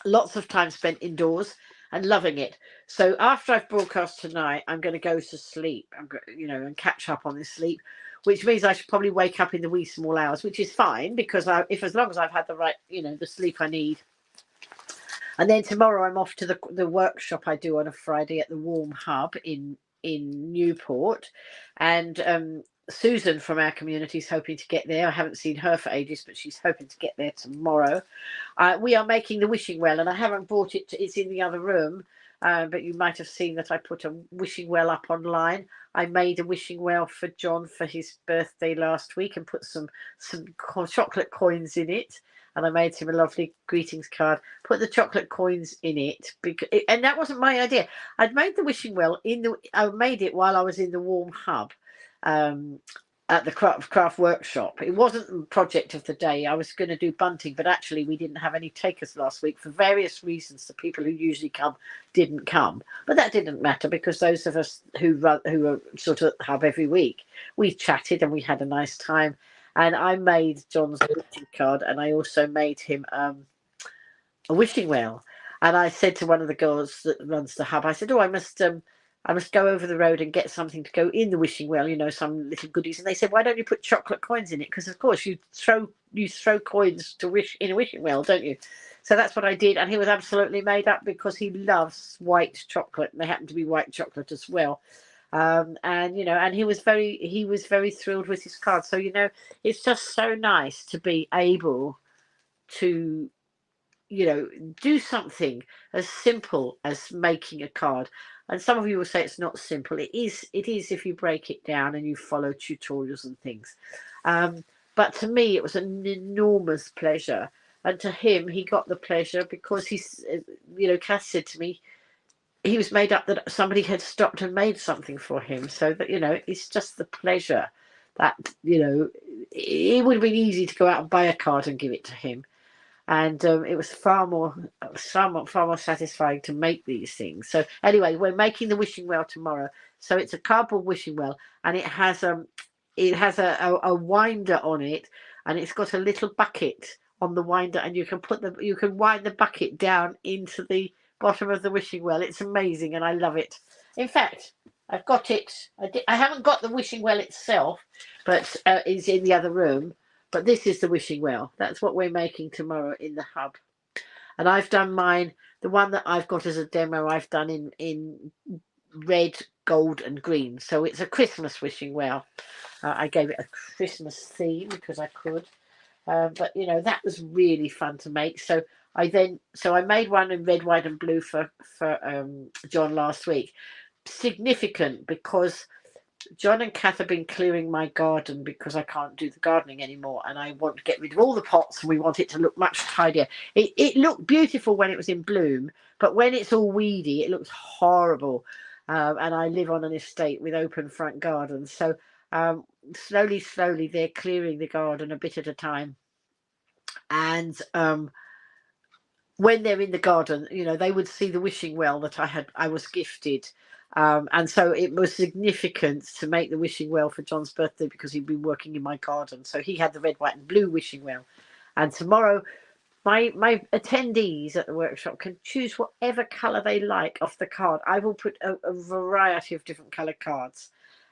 Lots of time spent indoors and loving it. So after I've broadcast tonight, I'm going to go to sleep. And catch up on this sleep, which means I should probably wake up in the wee small hours, which is fine because as long as I've had the right, the sleep I need. And then tomorrow I'm off to the workshop I do on a Friday at the Warm Hub in Newport, and Susan from our community is hoping to get there. I haven't seen her for ages, but she's hoping to get there tomorrow. We are making the wishing well, and I haven't brought it. It's in the other room, but you might have seen that I put a wishing well up online. I made a wishing well for John for his birthday last week and put some chocolate coins in it. And I made him a lovely greetings card. Put the chocolate coins in it, and that wasn't my idea. I'd made the wishing well I made it while I was in the Warm Hub, at the craft workshop. It wasn't the project of the day. I was going to do bunting, but actually we didn't have any takers last week for various reasons. The people who usually come didn't come, but that didn't matter because those of us who are sort of hub every week, we chatted and we had a nice time. And I made John's greeting card, and I also made him a wishing well. And I said to one of the girls that runs the hub, I said, "Oh, I must go over the road and get something to go in the wishing well, some little goodies." And they said, "Why don't you put chocolate coins in it? Because of course you throw coins to wish in a wishing well, don't you?" So that's what I did, and he was absolutely made up because he loves white chocolate, and they happen to be white chocolate as well. And he was very thrilled with his card. So it's just so nice to be able to do something as simple as making a card. And some of you will say it's not simple. It is if you break it down and you follow tutorials and things. But to me it was an enormous pleasure, and to him he got the pleasure because he's Cass said to me he was made up that somebody had stopped and made something for him. So that it's just the pleasure that it would have been easy to go out and buy a card and give it to him, and it was far more satisfying to make these things. So anyway, we're making the wishing well tomorrow. So it's a cardboard wishing well, and it has a winder on it, and it's got a little bucket on the winder, and you can wind the bucket down into the bottom of the wishing well. It's amazing, and I love it. In fact, I've got it. I haven't got the wishing well itself, but it's in the other room. But this is the wishing well. That's what we're making tomorrow in the hub. And I've done mine. The one that I've got as a demo, I've done in red, gold, and green. So it's a Christmas wishing well. I gave it a Christmas theme because I could. But that was really fun to make. So I made one in red, white, and blue for John last week. Significant because John and Kath have been clearing my garden because I can't do the gardening anymore, and I want to get rid of all the pots, and we want it to look much tidier. It looked beautiful when it was in bloom, but when it's all weedy, it looks horrible. And I live on an estate with open front gardens, so slowly they're clearing the garden a bit at a time. And when they're in the garden, you know, they would see the wishing well that I was gifted. And so it was significant to make the wishing well for John's birthday because he'd been working in my garden. So he had the red, white and blue wishing well. And tomorrow my attendees at the workshop can choose whatever colour they like off the card. I will put a variety of different coloured cards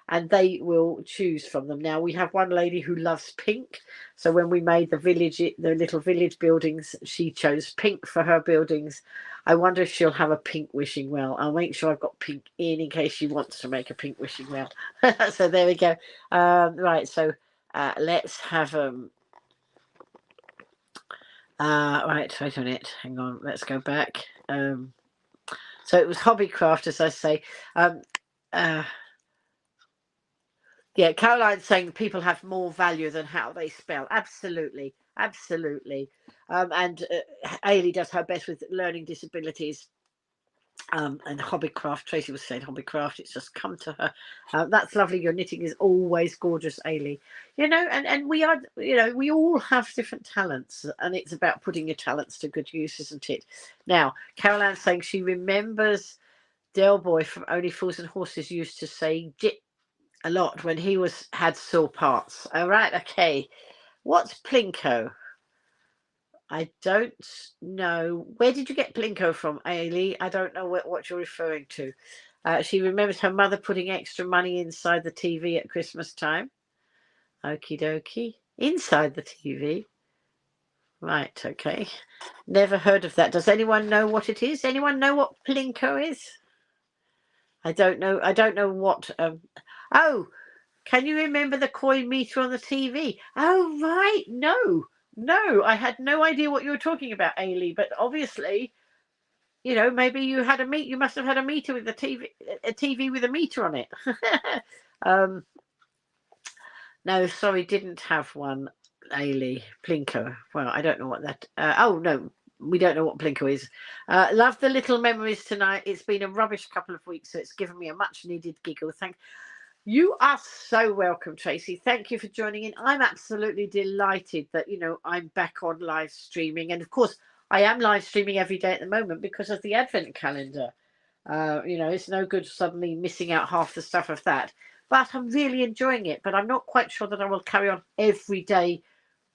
and they will choose from them. Now we have one lady who loves pink, so when we made the little village buildings, she chose pink for her buildings. I wonder if she'll have a pink wishing well. I'll make sure I've got pink in case she wants to make a pink wishing well. So there we go. Right, so let's have right, wait a minute, hang on, let's go back. So it was Hobbycraft, as I say. Yeah, Caroline's saying people have more value than how they spell. Absolutely, absolutely. And Ailey does her best with learning disabilities. And Hobbycraft, Tracy was saying Hobbycraft, it's just come to her. That's lovely. Your knitting is always gorgeous, Ailey. You know, and we are, you know, we all have different talents, and it's about putting your talents to good use, isn't it? Now, Caroline's saying she remembers Del Boy from Only Fools and Horses used to say "jit" a lot when he had sore parts. All right, okay. What's Plinko? I don't know. Where did you get Plinko from, Ailey? I don't know what you're referring to. She remembers her mother putting extra money inside the TV at Christmas time. Okie dokie. Inside the TV. Right, okay. Never heard of that. Does anyone know what it is? Anyone know what Plinko is? I don't know. I don't know what. Oh, can you remember the coin meter on the TV? Oh, right. No, I had no idea what you were talking about, Ailey. But obviously, you know, maybe you had you must have had a meter with a TV with a meter on it. No, sorry, didn't have one, Ailey. Plinko. Well, I don't know what that. Oh no, we don't know what Plinko is. Love the little memories tonight. It's been a rubbish couple of weeks, so it's given me a much needed giggle. You are so welcome, Tracy. Thank you for joining in. I'm absolutely delighted that, you know, I'm back on live streaming. And of course, I am live streaming every day at the moment because of the Advent calendar. You know, it's no good suddenly missing out half the stuff of that. But I'm really enjoying it. But I'm not quite sure that I will carry on every day,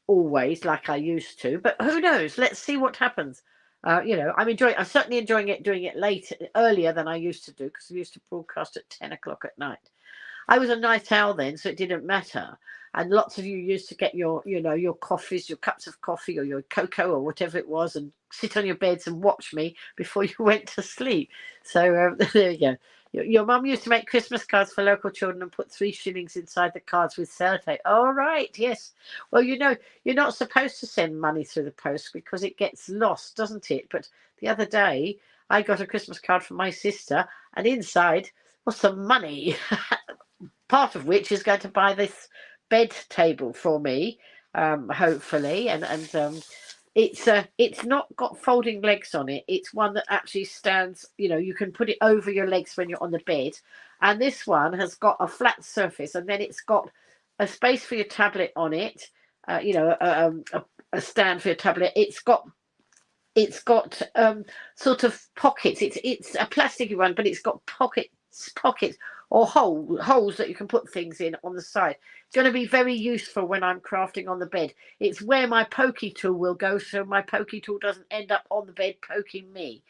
always, like I used to. But who knows? Let's see what happens. You know, I'm certainly enjoying it, doing it earlier than I used to do, because I used to broadcast at 10 o'clock at night. I was a night owl then, so it didn't matter. And lots of you used to get your, you know, your coffees, your cups of coffee or your cocoa or whatever it was, and sit on your beds and watch me before you went to sleep. So there you go. Your mum used to make Christmas cards for local children and put 3 shillings inside the cards with sellotape. All right, yes. Well, you know, you're not supposed to send money through the post because it gets lost, doesn't it? But the other day, I got a Christmas card from my sister, and inside was some money. Part of which is going to buy this bed table for me, hopefully, and it's not got folding legs on it. It's one that actually stands, you know, you can put it over your legs when you're on the bed, and this one has got a flat surface, and then it's got a space for your tablet on it, you know, a stand for your tablet. It's got sort of pockets. It's a plasticky one, but it's got pockets or holes that you can put things in on the side. It's going to be very useful when I'm crafting on the bed. It's where my pokey tool will go, so my pokey tool doesn't end up on the bed poking me.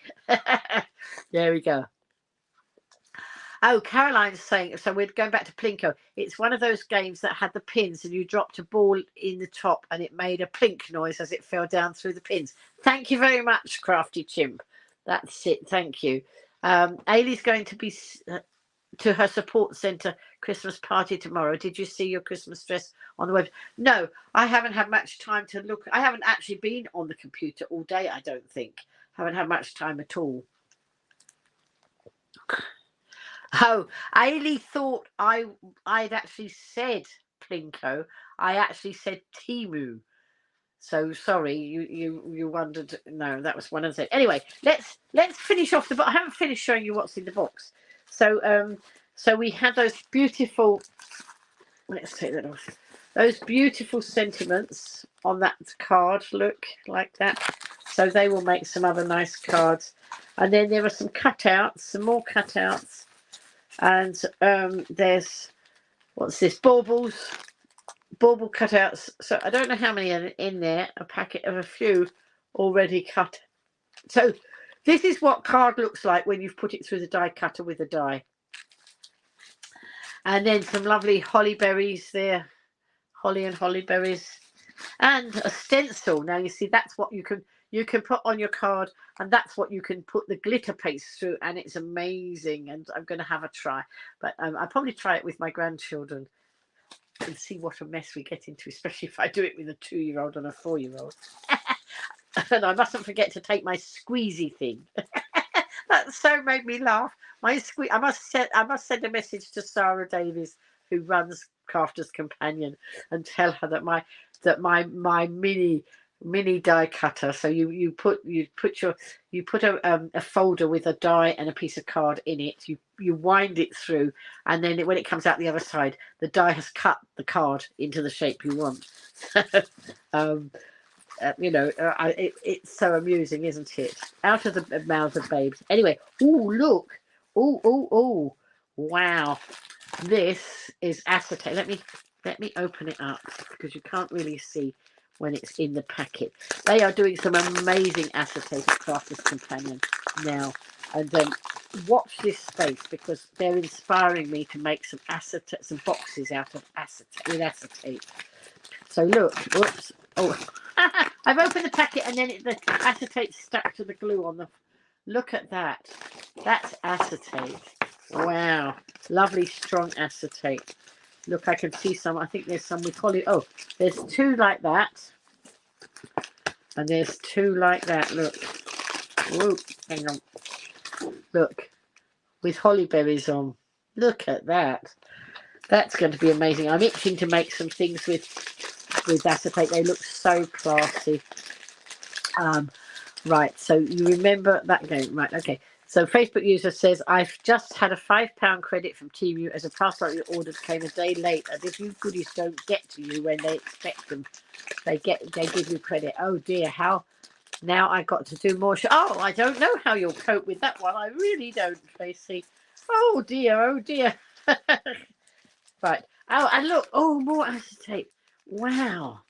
There we go. Oh, Caroline's saying, so we're going back to Plinko. It's one of those games that had the pins and you dropped a ball in the top and it made a plink noise as it fell down through the pins. Thank you very much, Crafty Chimp. That's it. Thank you. Ailey's going to be to her support centre Christmas party tomorrow. Did you see your Christmas dress on the web? No, I haven't had much time to look. I haven't actually been on the computer all day, I don't think. Haven't had much time at all. Oh, Ailey thought I'd actually said Plinko. I actually said Timu. So sorry, you wondered. No, that was one of the. Anyway, let's finish off the box. I haven't finished showing you what's in the box. So so we had those beautiful. Let's take that off. Those beautiful sentiments on that card. Look like that. So they will make some other nice cards. And then there are some cutouts, some more cutouts. And there's, what's this, baubles cutouts. So I don't know how many are in there, a packet of a few already cut. So this is what card looks like when you've put it through the die cutter with a die. And then some lovely holly berries there, holly and holly berries, and a stencil. Now you see that's what you can put on your card, and that's what you can put the glitter paste through, and it's amazing. And I'm going to have a try, but I'll probably try it with my grandchildren and see what a mess we get into, especially if I do it with a 2-year-old and a 4-year-old. And I mustn't forget to take my squeezy thing. That so made me laugh. I must send a message to Sarah Davies, who runs Crafter's Companion, and tell her that my mini die cutter. So you put a folder with a die and a piece of card in it. You wind it through, and then when it comes out the other side, the die has cut the card into the shape you want. It's so amusing, isn't it? Out of the mouths of babes. Anyway, look. Wow. This is acetate. Let me open it up, because you can't really see when it's in the packet. They are doing some amazing acetate at Crafter's Companion now. And watch this space, because they're inspiring me to make some boxes out of acetate. So look, whoops. Oh, I've opened the packet, and then the acetate stuck to the glue on the. Look at that. That's acetate. Wow, lovely strong acetate. Look, I can see some. I think there's some with holly. Oh, there's 2 like that, and there's 2 like that. Look, whoa, hang on. Look, with holly berries on. Look at that. That's going to be amazing. I'm itching to make some things with acetate. They look so classy. Right, so you remember that game, right? Okay. So Facebook user says, I've just had a £5 credit from Temu as a parcel your orders came a day late, and if you goodies don't get to you when they expect them, they give you credit. Oh dear, how now I got to do more. Oh, I don't know how you'll cope with that one. I really don't, Tracy. Oh dear. Right. Oh, and look. Oh, more acetate. Wow.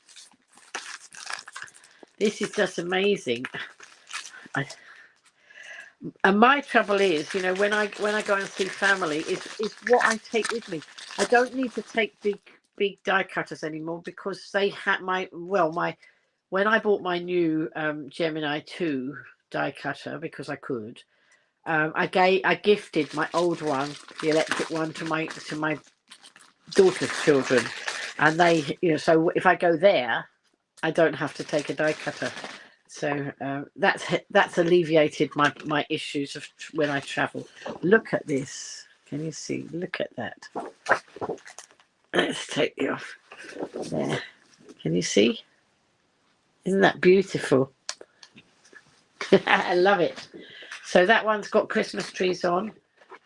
This is just amazing. And my trouble is, when I go and see family, is what I take with me. I don't need to take big die cutters anymore, because they had when I bought my new Gemini 2 die cutter, because I could, I gifted my old one, the electric one, to my daughter's children, and they, so if I go there, I don't have to take a die cutter. So that's alleviated my issues of when I travel. Look at this. Can you see? Look at that. Let's take it off. There. Can you see? Isn't that beautiful? I love it. So that one's got Christmas trees on,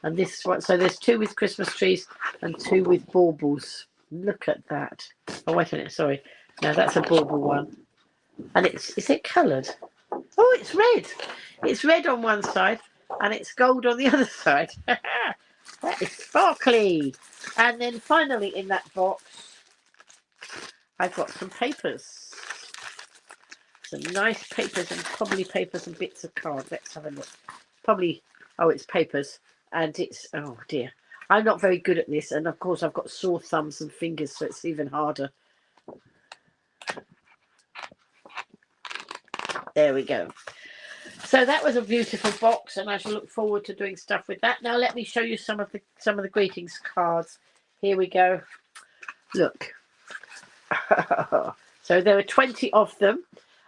and this one. So there's 2 with Christmas trees and 2 with baubles. Look at that. Oh wait a minute. Sorry. No, that's a bauble one. And is it coloured? Oh, it's red. It's red on one side, and it's gold on the other side. That is sparkly. And then finally in that box, I've got some papers. Some nice papers, and probably papers and bits of card. Let's have a look. Probably, it's papers. And it's, oh dear. I'm not very good at this, and of course I've got sore thumbs and fingers, so it's even harder. There we go. So that was a beautiful box, and I shall look forward to doing stuff with that. Now let me show you some of the greetings cards. Here we go. Look. So there are 20 of them,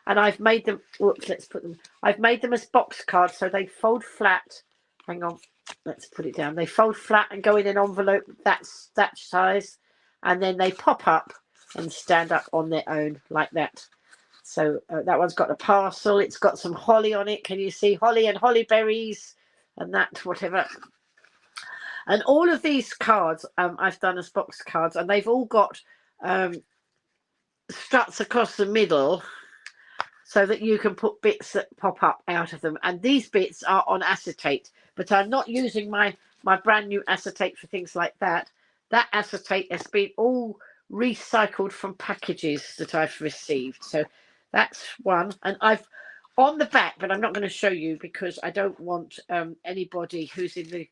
and I've made them. Whoops, let's put them. I've made them as box cards, so they fold flat. Hang on, let's put it down. They fold flat and go in an envelope that's that size, and then they pop up and stand up on their own like that. So that one's got a parcel. It's got some holly on it. Can you see holly and holly berries and that, whatever. And all of these cards I've done as box cards, and they've all got struts across the middle. so that you can put bits that pop up out of them. And these bits are on acetate, but I'm not using my brand new acetate for things like that. That acetate has been all recycled from packages that I've received. So that's one. And I've on the back, but I'm not going to show you because I don't want anybody who's who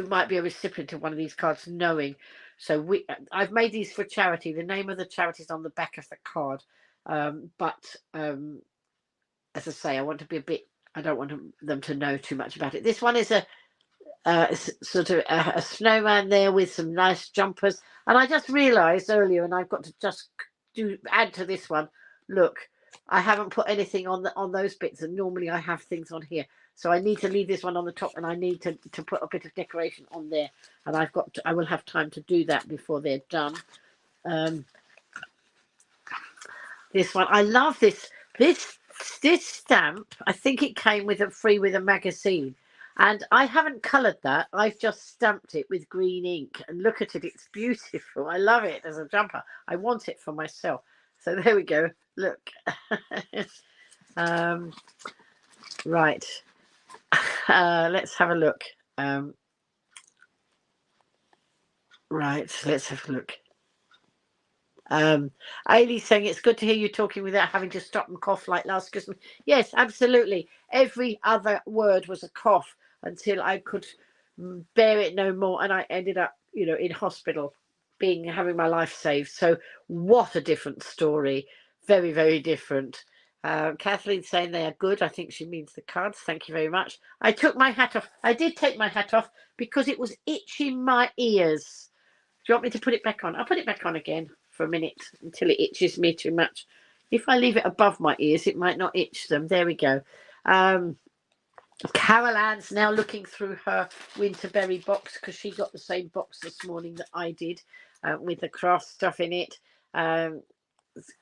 might be a recipient of one of these cards knowing. So I've made these for charity. The name of the charity is on the back of the card. But as I say, I want to be I don't want them to know too much about it. This one is a sort of a snowman there with some nice jumpers. And I just realised earlier, and I've got to just add to this one. Look, I haven't put anything on those bits, and normally I have things on here. So I need to leave this one on the top, and I need to put a bit of decoration on there. And I will have time to do that before they're done. This one, I love this stamp. I think it came free with a magazine, and I haven't coloured that. I've just stamped it with green ink, and look at it. It's beautiful. I love it as a jumper. I want it for myself. So there we go. Look. Right. Let's have a look. Right, let's have a look. Ailey's saying it's good to hear you talking without having to stop and cough like last Christmas. Yes, absolutely. Every other word was a cough until I could bear it no more, and I ended up, in hospital, having my life saved. So what a different story. Very, very different. Kathleen's saying they are good. I think she means the cards. Thank you very much. I took my hat off. I did take my hat off because it was itching my ears. Do you want me to put it back on? I'll put it back on again for a minute until it itches me too much. If I leave it above my ears, it might not itch them. There we go. Carol Ann's now looking through her Winterberry box because she got the same box this morning that I did with the craft stuff in it.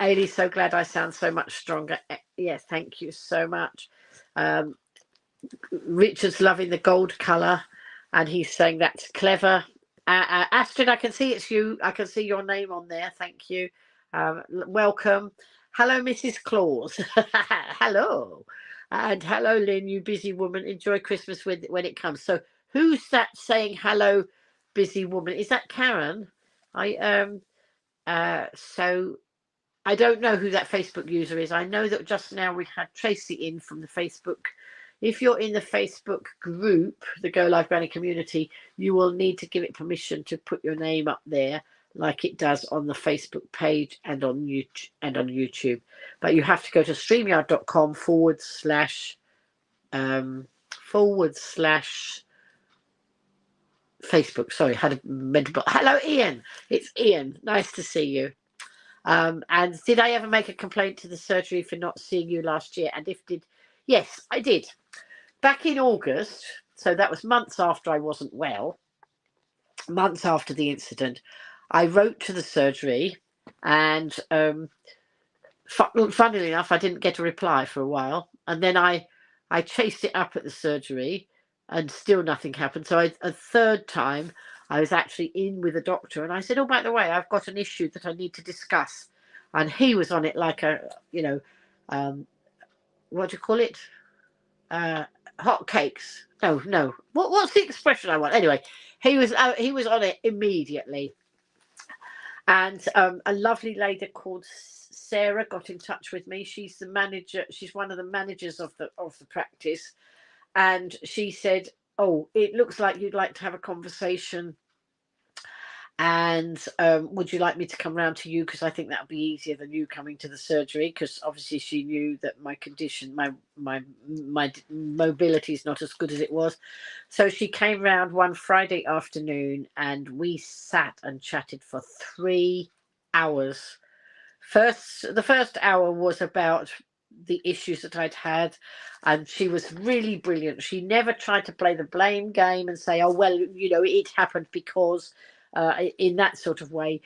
Ailey, so glad I sound so much stronger. Yes, thank you so much. Richard's loving the gold colour, and he's saying that's clever. Astrid, I can see it's you. I can see your name on there. Thank you. Welcome. Hello, Mrs. Claus. Hello. And hello, Lynn, you busy woman. Enjoy Christmas when it comes. So who's that saying hello, busy woman? Is that Karen? So I don't know who that Facebook user is. I know that just now we had Tracy in from the Facebook. If you're in the Facebook group, the Go Live Granny community, you will need to give it permission to put your name up there like it does on the Facebook page and on YouTube. But you have to go to streamyard.com // Facebook. Sorry, had a mental block. Hello, Ian. It's Ian. Nice to see you. And did I ever make a complaint to the surgery for not seeing you last year? And yes, I did. Back in August, so that was months after I wasn't well, months after the incident, I wrote to the surgery, and funnily enough, I didn't get a reply for a while. And then I chased it up at the surgery, and still nothing happened. So a third time, I was actually in with a doctor, and I said, oh, by the way, I've got an issue that I need to discuss. And he was on it like what do you call it? Hot cakes. No. What's the expression I want? Anyway, he was on it immediately. And a lovely lady called Sarah got in touch with me. She's the manager. She's one of the managers of the practice. And she said, oh, it looks like you'd like to have a conversation. And would you like me to come round to you? Because I think that would be easier than you coming to the surgery. Because obviously she knew that my condition, my mobility is not as good as it was. So she came round one Friday afternoon, and we sat and chatted for 3 hours. The first hour was about the issues that I'd had, and she was really brilliant. She never tried to play the blame game and say, oh, well, it happened because in that sort of way.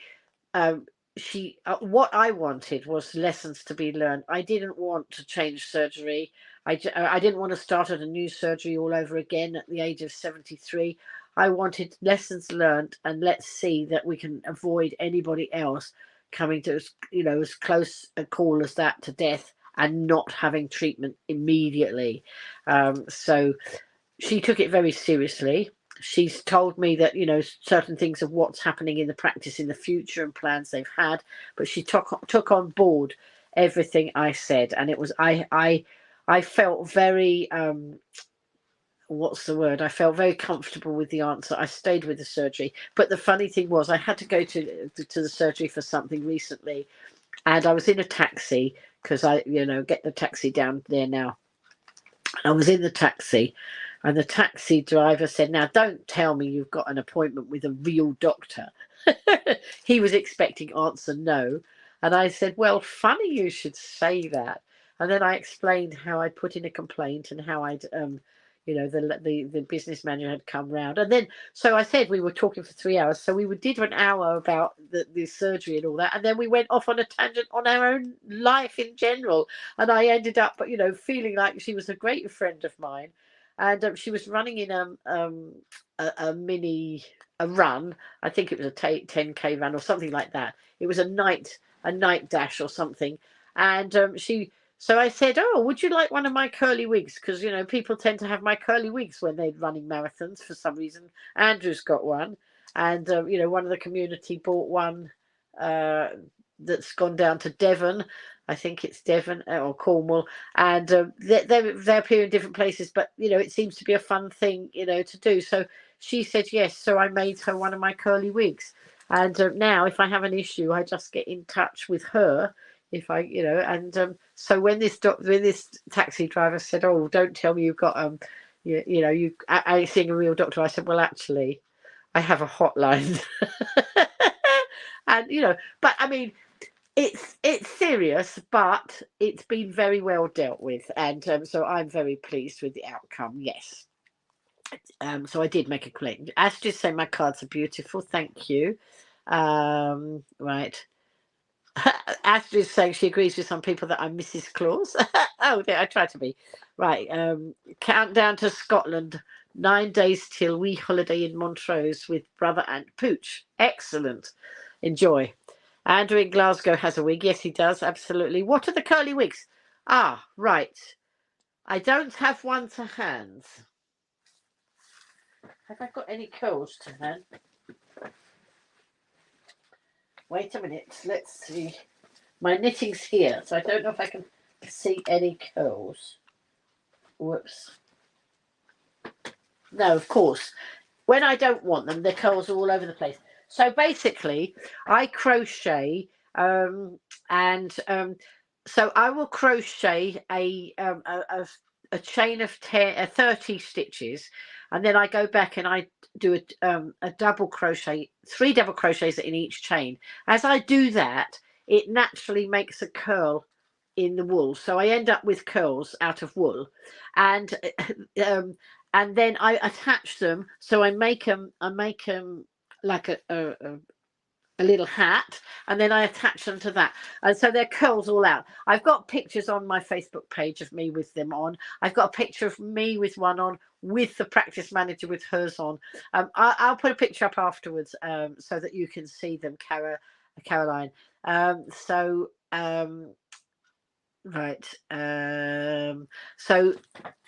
What I wanted was lessons to be learned. I didn't want to change surgery. I didn't want to start at a new surgery all over again at the age of 73. I wanted lessons learned, and let's see that we can avoid anybody else coming to, as close a call as that to death and not having treatment immediately. So she took it very seriously. She's told me that, certain things of what's happening in the practice in the future and plans they've had, but she took on board everything I said, and it was I felt very what's the word? I felt very comfortable with the answer. I stayed with the surgery, but the funny thing was I had to go to the surgery for something recently, and I was in a taxi because I get the taxi down there now. I was in the taxi, and the taxi driver said, "Now, don't tell me you've got an appointment with a real doctor." He was expecting answer no. And I said, "Well, funny you should say that." And then I explained how I'd put in a complaint and how I'd, the business manager had come round. And then, so I said we were talking for 3 hours. So we did an hour about the surgery and all that. And then we went off on a tangent on our own life in general. And I ended up, feeling like she was a great friend of mine. And she was running in a run. I think it was a 10K run or something like that. It was a night dash or something. And so I said, "Oh, would you like one of my curly wigs?" Because, people tend to have my curly wigs when they're running marathons for some reason. Andrew's got one. And, one of the community bought one that's gone down to Devon. I think it's Devon or Cornwall. And they appear in different places. But, it seems to be a fun thing, to do. So she said yes. So I made her one of my curly wigs. And now if I have an issue, I just get in touch with her. If I, and so when this taxi driver said, "Oh, don't tell me you've got I seeing a real doctor," I said, "Well, actually, I have a hotline." And but I mean, it's serious, but it's been very well dealt with, and so I'm very pleased with the outcome. Yes. So I did make a claim. As just say, my cards are beautiful. Thank you. Right. Astrid's saying she agrees with some people that I'm Mrs. Claus. Oh, I try to be. Right. Countdown to Scotland. 9 days till wee holiday in Montrose with brother and Pooch. Excellent. Enjoy. Andrew in Glasgow has a wig. Yes, he does. Absolutely. What are the curly wigs? Ah, right. I don't have one to hand. Have I got any curls to hand? Wait a minute. Let's see. My knitting's here, so I don't know if I can see any curls. Whoops. No, of course. When I don't want them, the curls are all over the place. So basically, I crochet, so I will crochet a chain of 30 stitches, and then I go back and I do a double crochet, 3 double crochets in each chain. As I do that, it naturally makes a curl in the wool, so I end up with curls out of wool, and then I attach them. So I make them like a little hat, and then I attach them to that, and so they're curls all out. I've got pictures on my Facebook page of me with them on. I've got a picture of me with one on, with the practice manager with hers on. I'll put a picture up afterwards, so that you can see them, Caroline. Right. So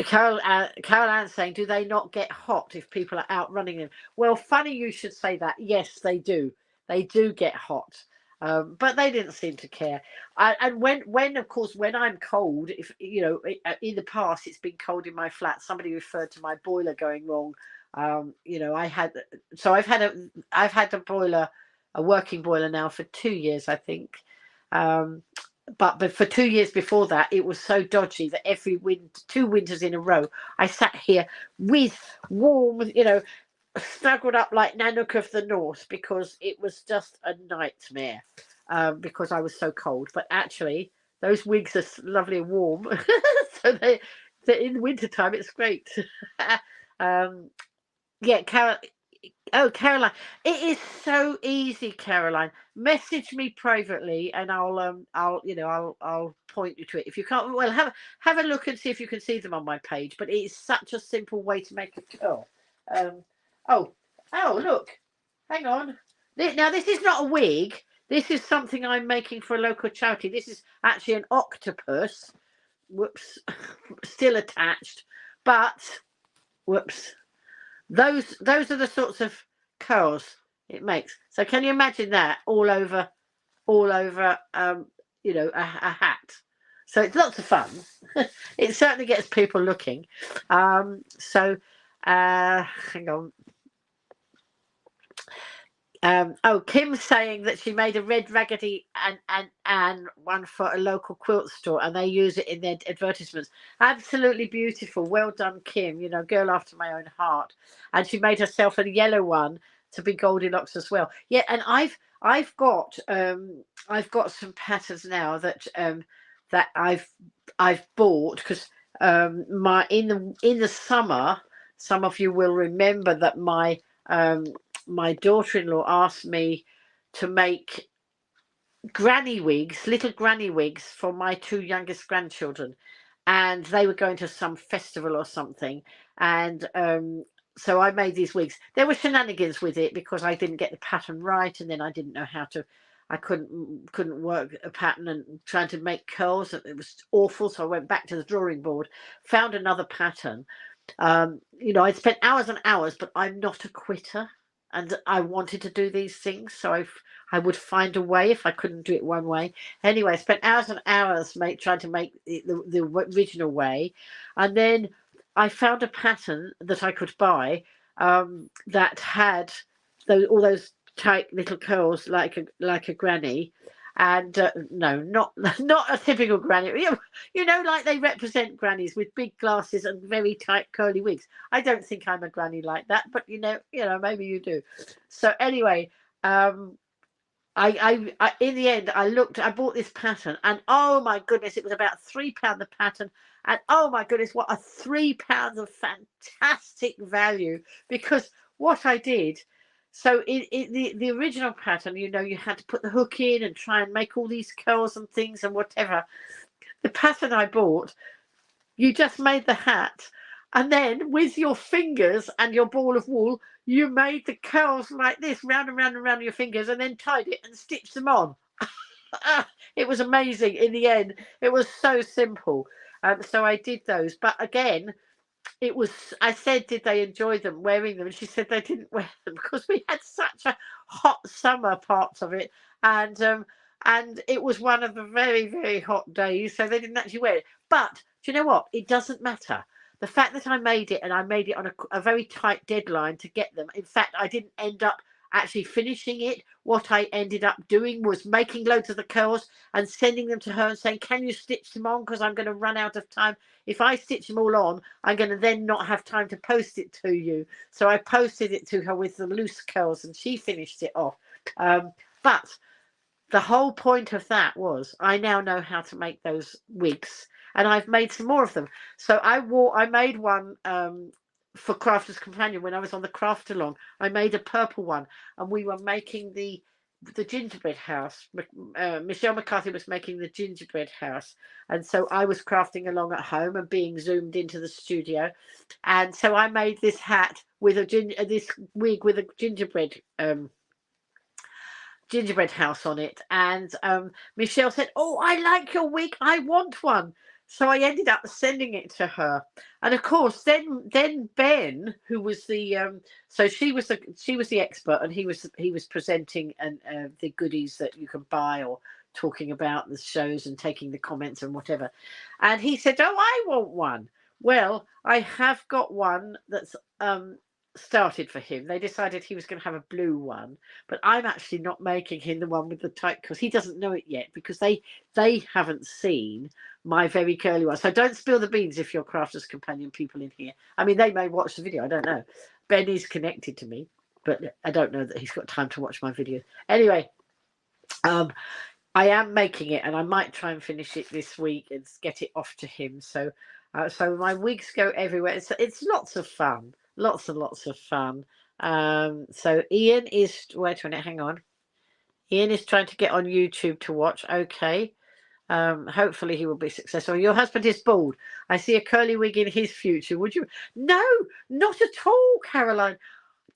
Carol Anne's saying, "Do they not get hot if people are out running them?" Well, funny you should say that. Yes, they do. They do get hot. But they didn't seem to care. And when of course, when I'm cold, if in the past it's been cold in my flat. Somebody referred to my boiler going wrong. I've had a working boiler now for 2 years, I think. But for 2 years before that, it was so dodgy that every 2 winters in a row, I sat here with warm, snuggled up like Nanook of the North, because it was just a nightmare, because I was so cold. But actually, those wigs are lovely and warm, so they're in the wintertime. It's great. Yeah, Caroline, it is so easy, Caroline. Message me privately, and I'll point you to it. If you can't, well, have a look and see if you can see them on my page. But it is such a simple way to make a curl. Oh, look, hang on. Now this is not a wig. This is something I'm making for a local charity. This is actually an octopus. Whoops, still attached, but whoops. Those are the sorts of curls it makes. So can you imagine that all over you know, a hat? So it's lots of fun. It certainly gets people looking. So hang on. Oh, Kim's saying that she made a red raggedy and one for a local quilt store, and they use it in their advertisements. Absolutely beautiful. Well done, Kim. You know, girl after my own heart. And she made herself a yellow one to be Goldilocks as well. Yeah, and I've got some patterns now that that I've bought because my in the summer, some of you will remember that my daughter-in-law asked me to make granny wigs, little granny wigs for my two youngest grandchildren, and they were going to some festival or something, and so I made these wigs. There were shenanigans with it because I didn't get the pattern right, and then I didn't know how to. I couldn't work a pattern, and trying to make curls, it was awful. So I went back to the drawing board, found another pattern. You know, I spent hours and hours, but I'm not a quitter. And I wanted to do these things, so I would find a way if I couldn't do it one way. Anyway, I spent hours and hours trying to make it the original way, and then I found a pattern that I could buy that had all those tight little curls like a granny, and no, not a typical granny. You know, like they represent grannies with big glasses and very tight curly wigs. I don't think I'm a granny like that, but you know, maybe you do. So anyway, I in the end I bought this pattern, and oh my goodness, it was about £3 the pattern, and oh my goodness, what a £3 of fantastic value, because what I did. So in the original pattern, you know, you had to put the hook in and try and make all these curls and things and whatever. The pattern I bought, you just made the hat, and then with your fingers and your ball of wool, you made the curls like this, round and round and round your fingers, and then tied it and stitched them on. It was amazing in the end. It was so simple. So I did those. But again, I said, did they enjoy them wearing them? And she said they didn't wear them because we had such a hot summer, parts of it, and it was one of the very, very hot days, so they didn't actually wear it. But do you know what? It doesn't matter. The fact that I made it, and I made it on a very tight deadline to get them. In fact, I didn't end up actually finishing it. What I ended up doing was making loads of the curls and sending them to her and saying, can you stitch them on, because I'm going to run out of time. If I stitch them all on, I'm going to then not have time to post it to you. So I posted it to her with the loose curls, and she finished it off. But the whole point of that was I now know how to make those wigs, and I've made some more of them. So I made one for Crafter's Companion when I was on the craft along. I made a purple one, and we were making the gingerbread house. Michelle McCarthy was making the gingerbread house, and so I was crafting along at home and being zoomed into the studio, and so I made this hat with this wig with a gingerbread house on it, and Michelle said, oh, I like your wig, I want one. So I ended up sending it to her, and of course then Ben, who was the so she was the expert, and he was presenting and the goodies that you can buy, or talking about the shows and taking the comments and whatever, and he said, oh, I want one. Well, I have got one that's started for him. They decided he was going to have a blue one, but I'm actually not making him the one with the tight, because he doesn't know it yet, because they haven't seen my very curly one. So don't spill the beans if you're Crafter's Companion people in here. I mean, they may watch the video, I don't know. Ben is connected to me, but I don't know that he's got time to watch my videos. Anyway, I am making it, and I might try and finish it this week and get it off to him. So so my wigs go everywhere. It's lots of fun. Lots and lots of fun. So Ian is, wait a minute, hang on. Ian is trying to get on YouTube to watch. Okay. Hopefully he will be successful. Your husband is bald. I see a curly wig in his future. Would you? No, not at all, Caroline.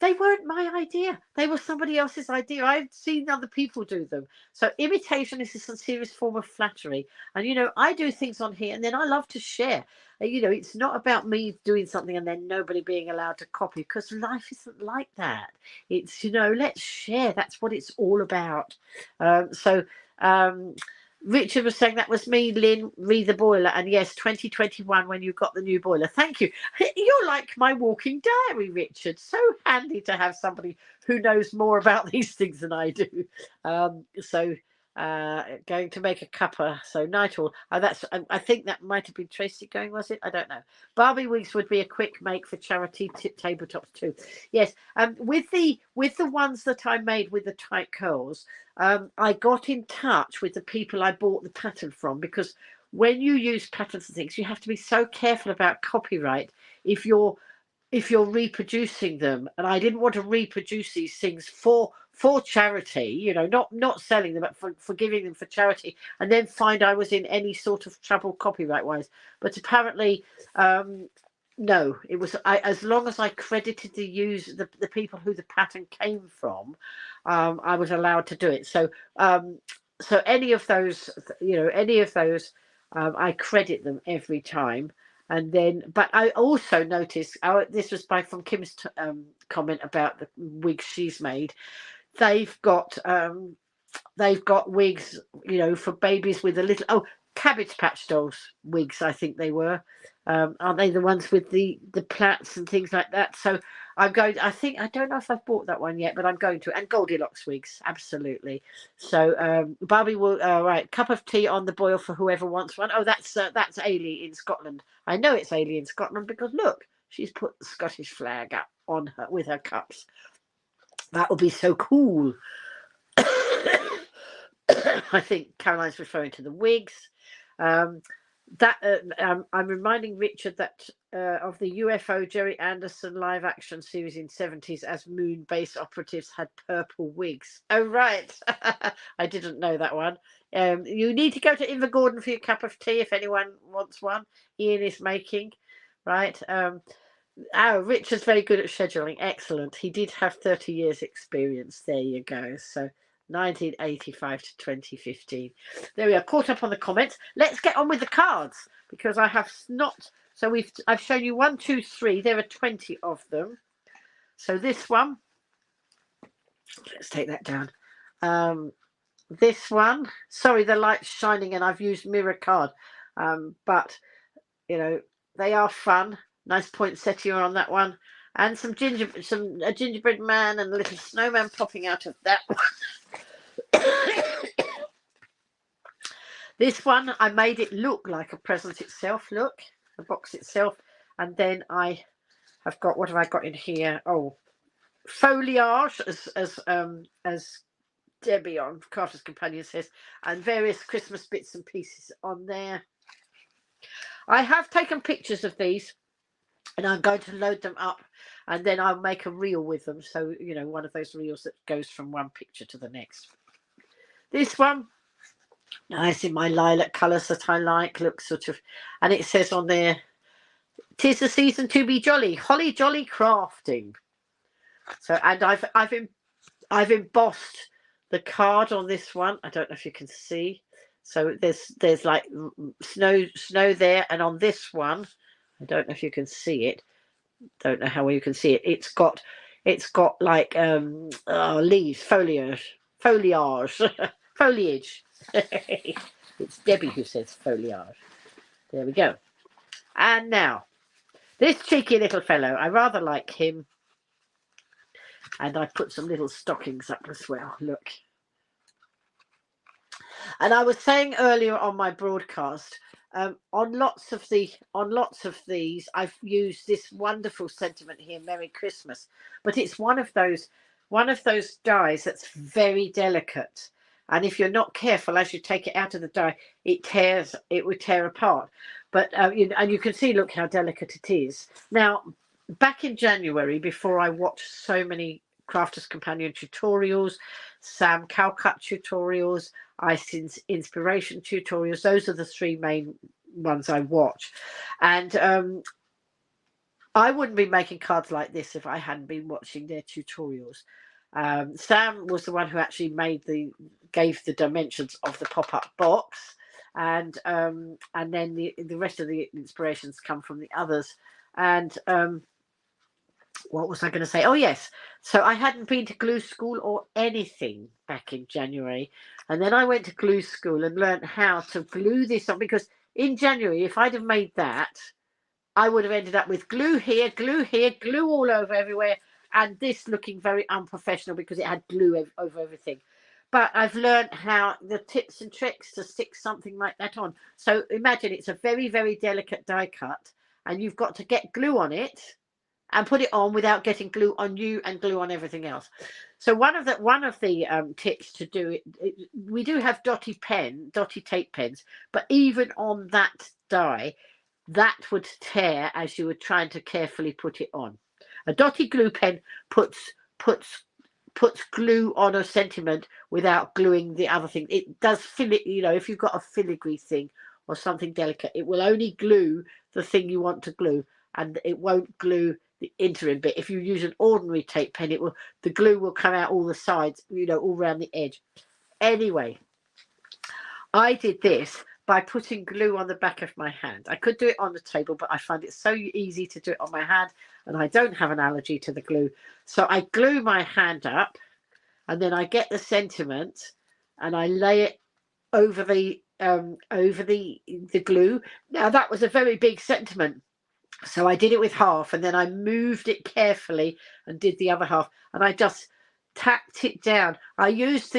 they weren't my idea. They were somebody else's idea. I've seen other people do them. So imitation is a sincerest form of flattery. And, you know, I do things on here and then I love to share. You know, it's not about me doing something and then nobody being allowed to copy, because life isn't like that. It's, you know, let's share. That's what it's all about. So Richard was saying that was me, Lynn, read the boiler. And yes, 2021 when you got the new boiler. Thank you. You're like my walking diary, Richard. So handy to have somebody who knows more about these things than I do. Going to make a cuppa. So night all. I think that might have been Tracy going, was it? I don't know. Barbie wigs would be a quick make for charity tabletops too. Yes. With the ones that I made with the tight curls, I got in touch with the people I bought the pattern from, because when you use patterns and things, you have to be so careful about copyright if you're reproducing them. And I didn't want to reproduce these things for charity, you know, not selling them, but for giving them for charity, and then find I was in any sort of trouble copyright wise. But apparently no, it was as long as I credited the people who the pattern came from, I was allowed to do it. So any of those, you know, I credit them every time. And then, but I also noticed, this was from Kim's comment about the wigs she's made. They've got wigs, you know, for babies with a little, Cabbage Patch Dolls wigs, I think they were. Aren't they the ones with the plaits and things like that? So I don't know if I've bought that one yet, but I'm going to. And Goldilocks wigs, absolutely. So Barbie will, right, cup of tea on the boil for whoever wants one. Oh, that's Ailey in Scotland. I know it's Ailey in Scotland because look, she's put the Scottish flag up on her with her cups. That would be so cool. I think Caroline's referring to the wigs. I'm reminding Richard that of the UFO Jerry Anderson live action series in 70s, as moon base operatives had purple wigs. Oh, right. I didn't know that one. You need to go to Invergordon for your cup of tea if anyone wants one. Ian is making, right? Richard's very good at scheduling. Excellent. He did have 30 years experience. There you go. So 1985 to 2015. There we are, caught up on the comments. Let's get on with the cards, because I have not. So I've shown you 1, 2, 3. There are 20 of them. So this one, let's take that down. This one, sorry, the light's shining and I've used mirror card, but you know, they are fun. Nice poinsettia on that one, and a gingerbread man and a little snowman popping out of that one. This one, I made it look like a present itself. Look, the box itself. And then I have got, what have I got in here? Oh, foliage, as Debbie on Carter's Companion says, and various Christmas bits and pieces on there. I have taken pictures of these, and I'm going to load them up, and then I'll make a reel with them. So, you know, one of those reels that goes from one picture to the next. This one, nice in my lilac colours that I like. Looks sort of, and it says on there, "'Tis the season to be jolly, holly jolly crafting." So, and I've embossed the card on this one. I don't know if you can see. So there's like snow there, and on this one, I don't know if you can see it. Don't know how well you can see it. It's got like leaves, foliage. Foliage. It's Debbie who says foliage. There we go. And now, this cheeky little fellow, I rather like him. And I put some little stockings up as well. Look. And I was saying earlier on my broadcast, on lots of these, I've used this wonderful sentiment here, "Merry Christmas." But it's one of those dyes that's very delicate, and if you're not careful as you take it out of the dye, it would tear apart. But and you can see, look how delicate it is. Now, back in January, before I watched so many Crafter's Companion tutorials, Sam Calcutt tutorials, Ice's inspiration tutorials, those are the three main ones I watch. And I wouldn't be making cards like this if I hadn't been watching their tutorials. Sam was the one who actually gave the dimensions of the pop-up box, and then the rest of the inspirations come from the others. And what was I going to say? Oh yes, so I hadn't been to glue school or anything back in January, and then I went to glue school and learned how to glue this on, because in January, if I'd have made that, I would have ended up with glue here, glue all over everywhere, and this looking very unprofessional because it had glue over everything. But I've learned how the tips and tricks to stick something like that on. So imagine it's a very, very delicate die cut, and you've got to get glue on it and put it on without getting glue on you and glue on everything else. So one of the tips to do it, we do have dotty tape pens, but even on that die, that would tear as you were trying to carefully put it on. A dotty glue pen puts glue on a sentiment without gluing the other thing. It does if you've got a filigree thing or something delicate, it will only glue the thing you want to glue, and it won't glue the interim bit. If you use an ordinary tape pen, the glue will come out all the sides, all around the edge. Anyway, I did this by putting glue on the back of my hand. I could do it on the table, but I find it so easy to do it on my hand, and I don't have an allergy to the glue. So I glue my hand up, and then I get the sentiment and I lay it over the glue. Now that was a very big sentiment, so I did it with half, and then I moved it carefully and did the other half, and I just tacked it down. I used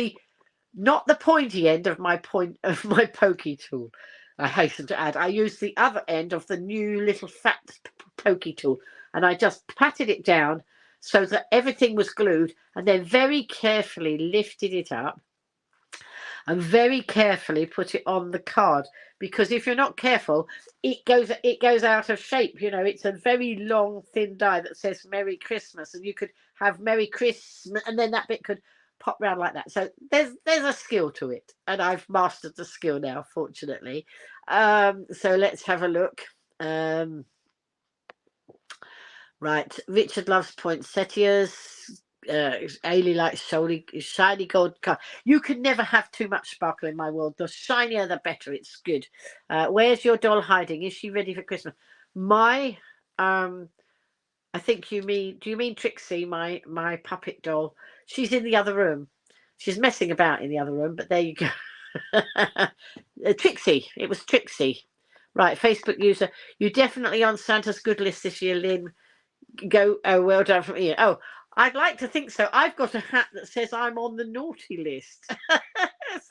not the pointy end of my pokey tool, I hasten to add. I used the other end of the new little fat pokey tool, and I just patted it down so that everything was glued, and then very carefully lifted it up and very carefully put it on the card, because if you're not careful, it goes out of shape. It's a very long thin die that says Merry Christmas, and you could have Merry Christmas, and then that bit could pop round like that. So there's a skill to it, and I've mastered the skill now, fortunately. So let's have a look. Right, Richard loves poinsettias. Ailey likes shiny gold card. You can never have too much sparkle in my world. The shinier the better. It's good. Where's your doll hiding? Is she ready for Christmas? I think do you mean Trixie, my puppet doll? She's in the other room. She's messing about in the other room, but there you go. Trixie. It was Trixie. Right, Facebook user. You're definitely on Santa's good list this year, Lynn. Go, oh, well done from Ian. Oh, I'd like to think so. I've got a hat that says I'm on the naughty list.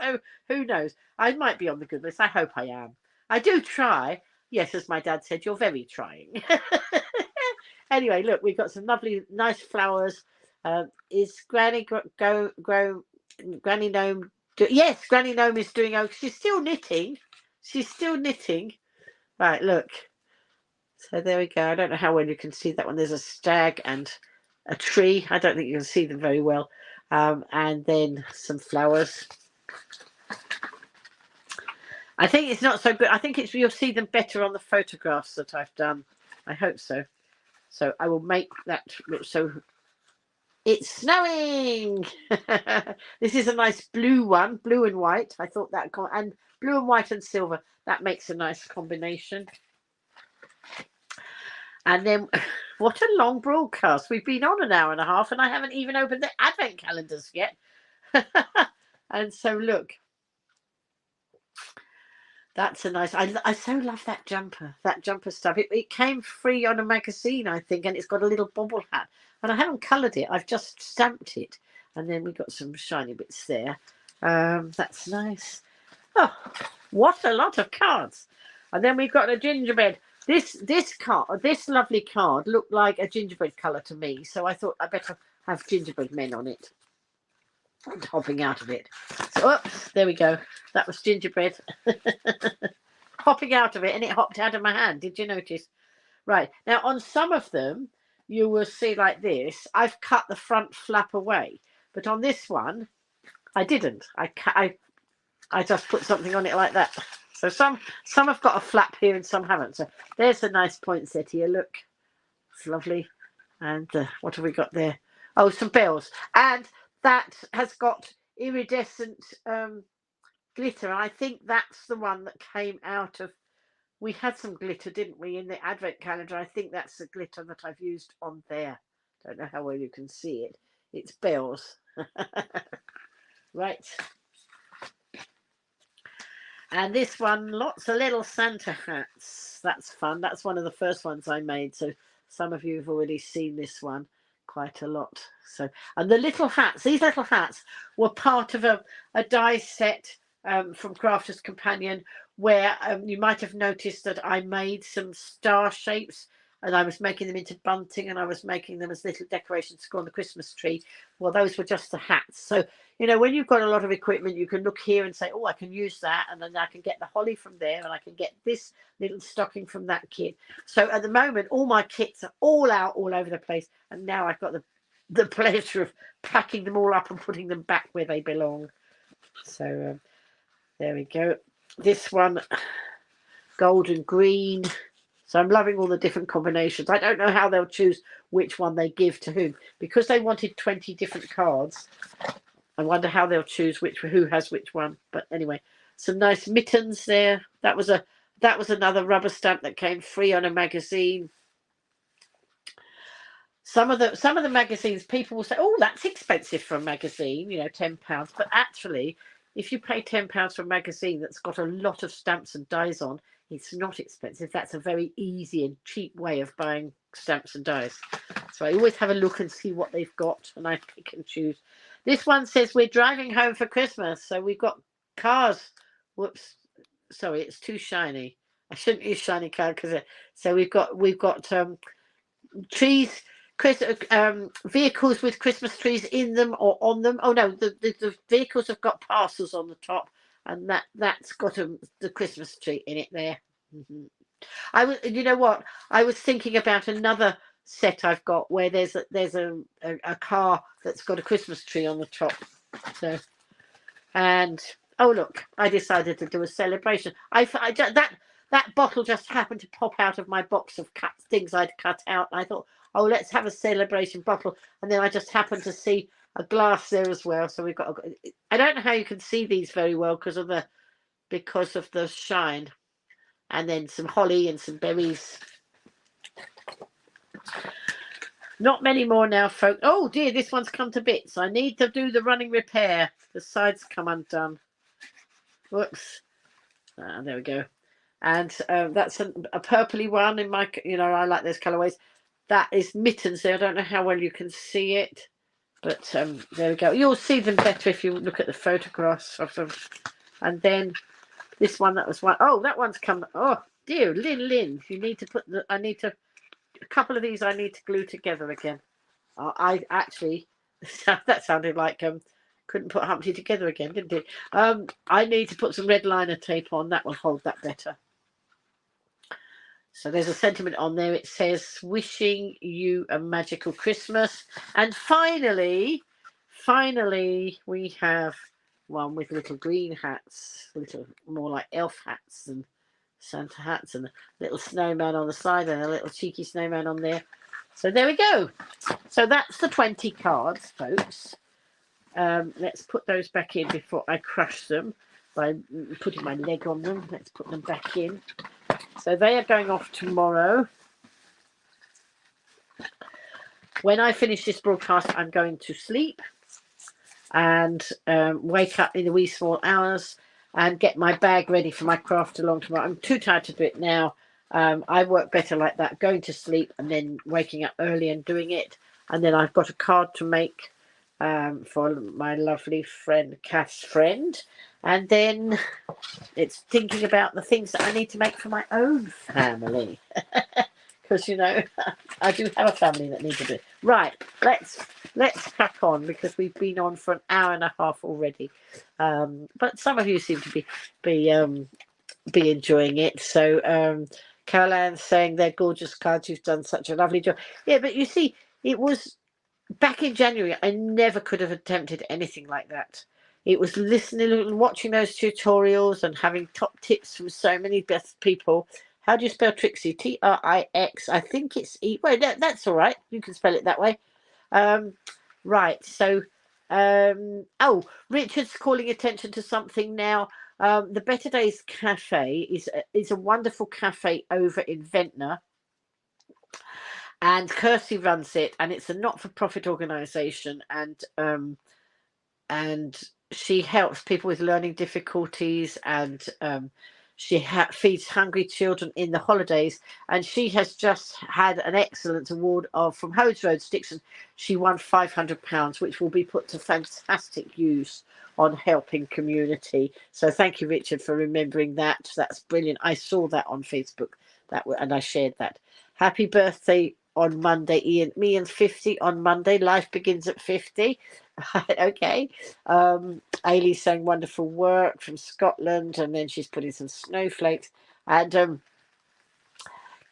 So who knows? I might be on the good list. I hope I am. I do try. Yes, as my dad said, you're very trying. Anyway, look, we've got some lovely, nice flowers. Is Granny Granny Gnome? Yes, Granny Gnome is doing okay. She's still knitting. Right, look. So there we go. I don't know how well you can see that one. There's a stag and a tree. I don't think you can see them very well. And then some flowers. I think it's not so good. I think you'll see them better on the photographs that I've done. I hope so. So I will make that look so. It's snowing. This is a nice blue one, blue and white. I thought that, and blue and white and silver. That makes a nice combination. And then, what a long broadcast. We've been on an hour and a half, and I haven't even opened the advent calendars yet. And so, look. That's a nice. I so love that jumper stuff. It came free on a magazine, I think, and it's got a little bobble hat. And I haven't coloured it. I've just stamped it. And then we got some shiny bits there. That's nice. Oh, what a lot of cards. And then we've got a gingerbread. This lovely card looked like a gingerbread colour to me. So I thought I better have gingerbread men on it. And hopping out of it. So, oops, there we go. That was gingerbread. Hopping out of it, and it hopped out of my hand. Did you notice? Right. Now, on some of them, you will see like this. I've cut the front flap away. But on this one, I didn't. I just put something on it like that. So some have got a flap here and some haven't. So there's a nice poinsettia. Look. It's lovely. And what have we got there? Oh, some bells. And that has got iridescent glitter. I think that's the one that came out of. We had some glitter, didn't we, in the advent calendar? I think that's the glitter that I've used on there. Don't know how well you can see it. It's bells. Right. And this one, lots of little Santa hats. That's fun. That's one of the first ones I made. So some of you have already seen this one quite a lot. So, and the little hats, these little hats were part of a die set from Crafter's Companion, where you might have noticed that I made some star shapes, and I was making them into bunting, and I was making them as little decorations to go on the Christmas tree. Well, those were just the hats. So, you know, when you've got a lot of equipment, you can look here and say, oh, I can use that, and then I can get the holly from there, and I can get this little stocking from that kit. So at the moment, all my kits are all out all over the place, and now I've got the pleasure of packing them all up and putting them back where they belong. So there we go. This one, gold and green. So I'm loving all the different combinations. I don't know how they'll choose which one they give to whom, because they wanted 20 different cards. I wonder how they'll choose who has which one. But anyway, some nice mittens there. That was another rubber stamp that came free on a magazine. Some of the magazines, people will say, oh, that's expensive for a magazine, you know, £10. But actually, if you pay £10 for a magazine that's got a lot of stamps and dies on, it's not expensive. That's a very easy and cheap way of buying stamps and dies. So I always have a look and see what they've got, and I pick and choose. This one says we're driving home for Christmas. So we've got cars. Whoops. Sorry, it's too shiny. I shouldn't use shiny card because so we've got trees, vehicles with Christmas trees in them or on them. Oh no, the vehicles have got parcels on the top, and that's got the Christmas tree in it there. You know what? I was thinking about another set I've got where there's a car that's got a Christmas tree on the top. So, and oh look, I decided to do a celebration. That bottle just happened to pop out of my box of things I'd cut out. And I thought, oh, let's have a celebration bottle. And then I just happened to see a glass there as well. So we've got. I don't know how you can see these very well because of the shine. And then some holly and some berries. Not many more now, folks. Oh dear, this one's come to bits. I need to do the running repair. The sides come undone. Whoops. There we go. And that's a purpley one in my, I like those colorways. That is mittens there. I don't know how well you can see it, but there we go. You'll see them better if you look at the photographs of them. And then this one, that was one. Oh, that one's come. Oh dear, Lynn. You need to put a couple of these I need to glue together again. I actually, that sounded like couldn't put Humpty together again, didn't it? I need to put some red liner tape on. That will hold that better. So there's a sentiment on there. It says, wishing you a magical Christmas. And finally, we have one with little green hats, little more like elf hats than Santa hats, and a little snowman on the side and a little cheeky snowman on there. So there we go. So that's the 20 cards, folks. Let's put those back in before I crush them by putting my leg on them. Let's put them back in. So they are going off tomorrow. When I finish this broadcast, I'm going to sleep and wake up in the wee small hours and get my bag ready for my craft along tomorrow. I'm too tired to do it now. I work better like that, going to sleep and then waking up early and doing it. And then I've got a card to make for my lovely friend, Kath's friend. And then it's thinking about the things that I need to make for my own family. Because, I do have a family that needs to do it. Right, let's crack on because we've been on for an hour and a half already. But some of you seem to be enjoying it. So Carol Ann's saying they're gorgeous cards. You've done such a lovely job. Yeah, but you see, it was back in January. I never could have attempted anything like that. It was listening and watching those tutorials and having top tips from so many best people How do you spell Trixie? Trix. I think it's E. Well, that's all right. You can spell it that way. Right. So, oh, Richard's calling attention to something now. The Better Days Cafe is a wonderful cafe over in Ventnor, and Kirsty runs it, and it's a not-for-profit organisation, and she helps people with learning difficulties, and she feeds hungry children in the holidays, and she has just had an excellent award from Hodes Road Stixon. She won £500, which will be put to fantastic use on helping community. So thank you, Richard, for remembering that. That's brilliant. I saw that on Facebook, and I shared that. Happy birthday on Monday, Ian. Me and 50 on Monday. Life begins at 50. Okay. Ailey's saying wonderful work from Scotland, and then she's putting some snowflakes. And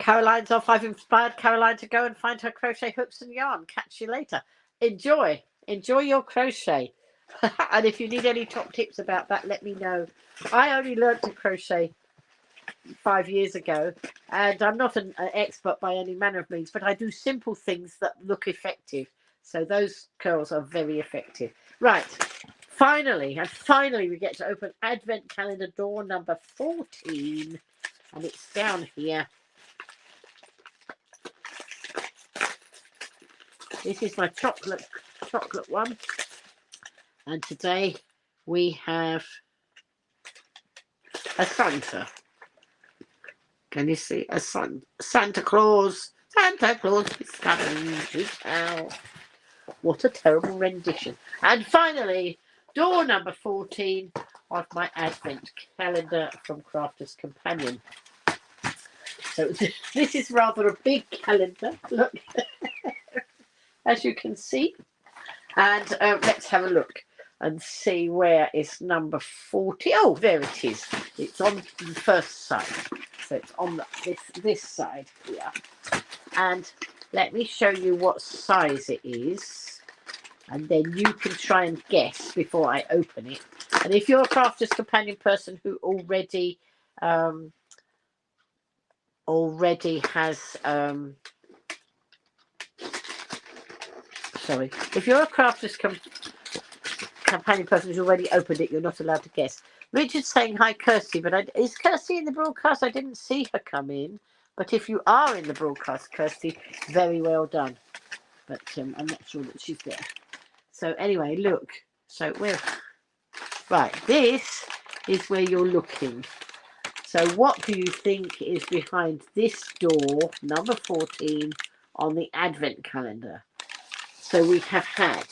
Caroline's off. I've inspired Caroline to go and find her crochet hooks and yarn. Catch you later. Enjoy your crochet. And if you need any top tips about that, let me know. I only learned to crochet 5 years ago, and I'm not an expert by any manner of means, but I do simple things that look effective. So those curls are very effective. Right, finally we get to open Advent Calendar door number 14, and it's down here. This is my chocolate one, and today we have a Santa. Can you see a Santa Claus? Santa Claus is coming to town. What a terrible rendition. And finally, door number 14 of my Advent calendar from Crafter's Companion. So this is rather a big calendar, look, as you can see. And let's have a look and see where is number 40. Oh, there it is. It's on the first side. So it's on this side here. And let me show you what size it is, and then you can try and guess before I open it. And if you're a Crafter's Companion person who already has sorry, if you're a Crafter's Companion person who's already opened it, you're not allowed to guess. Richard's saying hi, Kirsty, but is Kirsty in the broadcast? I didn't see her come in. But if you are in the broadcast, Kirsty, very well done. But I'm not sure that she's there. So anyway, look. So right, this is where you're looking. So what do you think is behind this door, number 14, on the Advent calendar? So we have had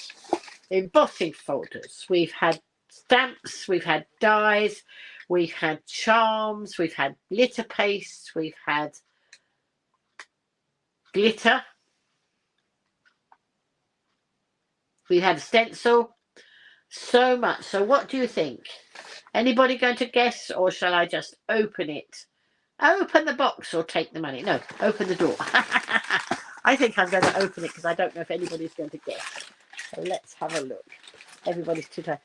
embossing folders, we've had stamps, we've had dies, we've had charms, we've had glitter paste, we've had glitter, we had a stencil, so much. So what do you think? Anybody going to guess, or shall I just open it? Open the box or take the money? No, open the door. I think I'm going to open it because I don't know if anybody's going to guess. So let's have a look. Everybody's too tired.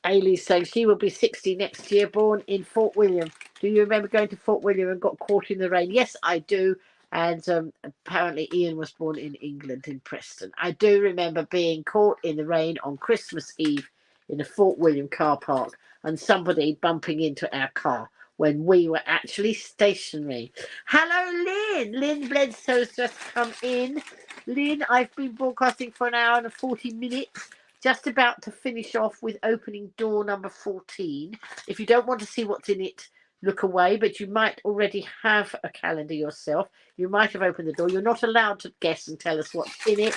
Ailey's saying she will be 60 next year, born in Fort William. Do you remember going to Fort William and got caught in the rain? Yes, I do. And apparently Ian was born in England, in Preston. I do remember being caught in the rain on Christmas Eve in a Fort William car park, and somebody bumping into our car when we were actually stationary. Hello, Lynn. Lynn Bledsoe's just come in. Lynn, I've been broadcasting for an hour and 40 minutes. Just about to finish off with opening door number 14. If you don't want to see what's in it, look away, but you might already have a calendar yourself. You might have opened the door. You're not allowed to guess and tell us what's in it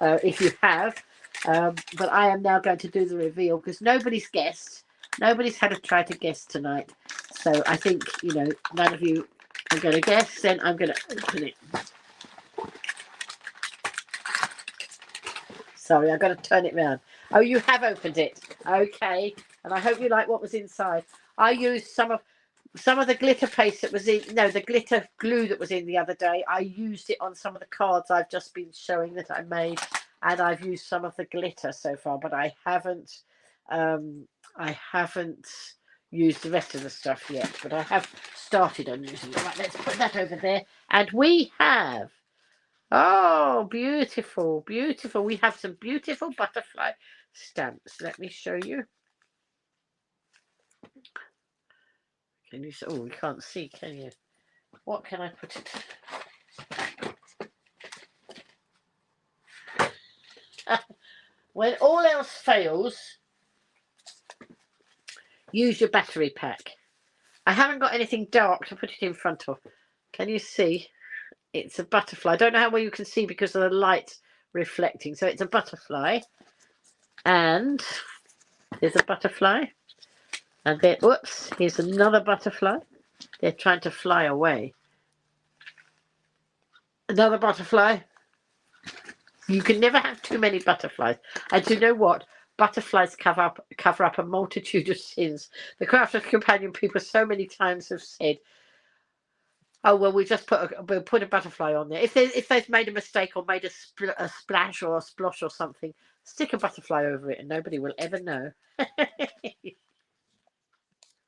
if you have. But I am now going to do the reveal because nobody's guessed. Nobody's had a try to guess tonight. So I think, none of you are going to guess. Then I'm going to open it. Sorry, I've got to turn it round. Oh, you have opened it. Okay. And I hope you like what was inside. I used some of the glitter paste that was the glitter glue that was in the other day. I used it on some of the cards I've just been showing that I made, and I've used some of the glitter so far, but I haven't used the rest of the stuff yet. But I have started on using it. Right, let's put that over there. And we have, oh, beautiful, beautiful. We have some beautiful butterfly stamps. Let me show you. Can you see? Oh, you can't see, can you? What can I put it? When all else fails, use your battery pack. I haven't got anything dark to put it in front of. Can you see? It's a butterfly. I don't know how well you can see because of the light reflecting. So it's a butterfly. And there's a butterfly. And then, whoops, here's another butterfly. They're trying to fly away. Another butterfly. You can never have too many butterflies. And you know what? Butterflies cover up a multitude of sins. The Crafter's Companion people so many times have said, oh, well, we'll put a butterfly on there. If they've made a mistake or made a splash or a splosh or something, stick a butterfly over it and nobody will ever know.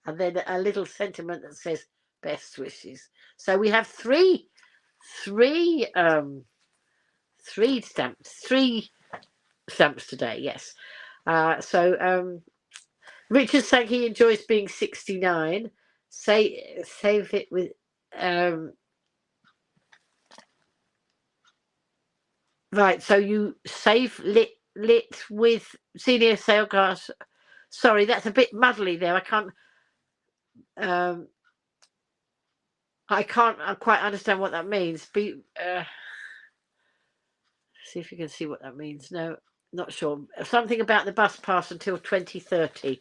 And then a little sentiment that says best wishes. So we have three stamps today. Yes. So Richard's saying he enjoys being 69. Save it with right. So you save lit with senior sale class. Sorry, that's a bit muddly there. I can't quite understand what that means. See if you can see what that means. No, not sure. Something about the bus pass until 2030.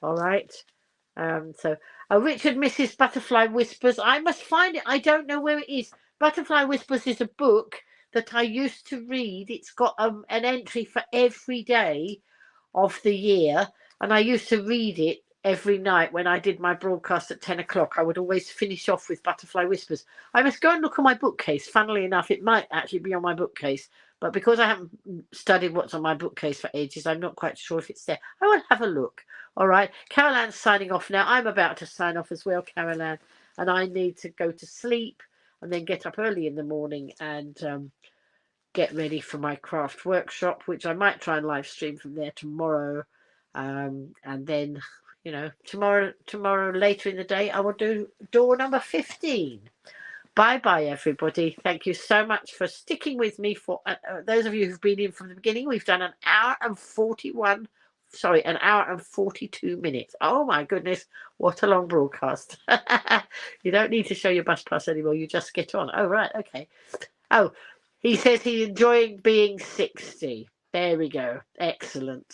All right. So Richard misses Butterfly Whispers. I must find it. I don't know where it is. Butterfly Whispers is a book that I used to read. It's got an entry for every day of the year, and I used to read it every night when I did my broadcast at 10 o'clock. I would always finish off with Butterfly Whispers. I must go and look on my bookcase. Funnily enough, it might actually be on my bookcase, but because I haven't studied what's on my bookcase for ages, I'm not quite sure if it's there. I will have a look. All right, Carol Ann's signing off now. I'm about to sign off as well, Carol Ann, and I need to go to sleep and then get up early in the morning and get ready for my craft workshop, which I might try and live stream from there tomorrow. And then, you know, tomorrow later in the day, I will do door number 15. Bye everybody. Thank you so much for sticking with me. For those of you who've been in from the beginning, we've done an hour and 42 minutes. Oh my goodness, what a long broadcast. You don't need to show your bus pass anymore, you just get on. Oh right, okay. Oh, he says he's enjoying being 60. There we go. Excellent.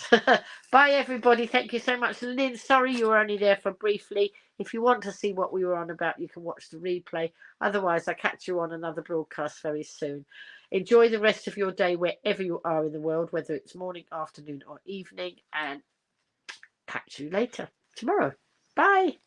Bye, everybody. Thank you so much. Lynn, sorry you were only there for briefly. If you want to see what we were on about, you can watch the replay. Otherwise, I'll catch you on another broadcast very soon. Enjoy the rest of your day wherever you are in the world, whether it's morning, afternoon, or evening. And catch you later tomorrow. Bye.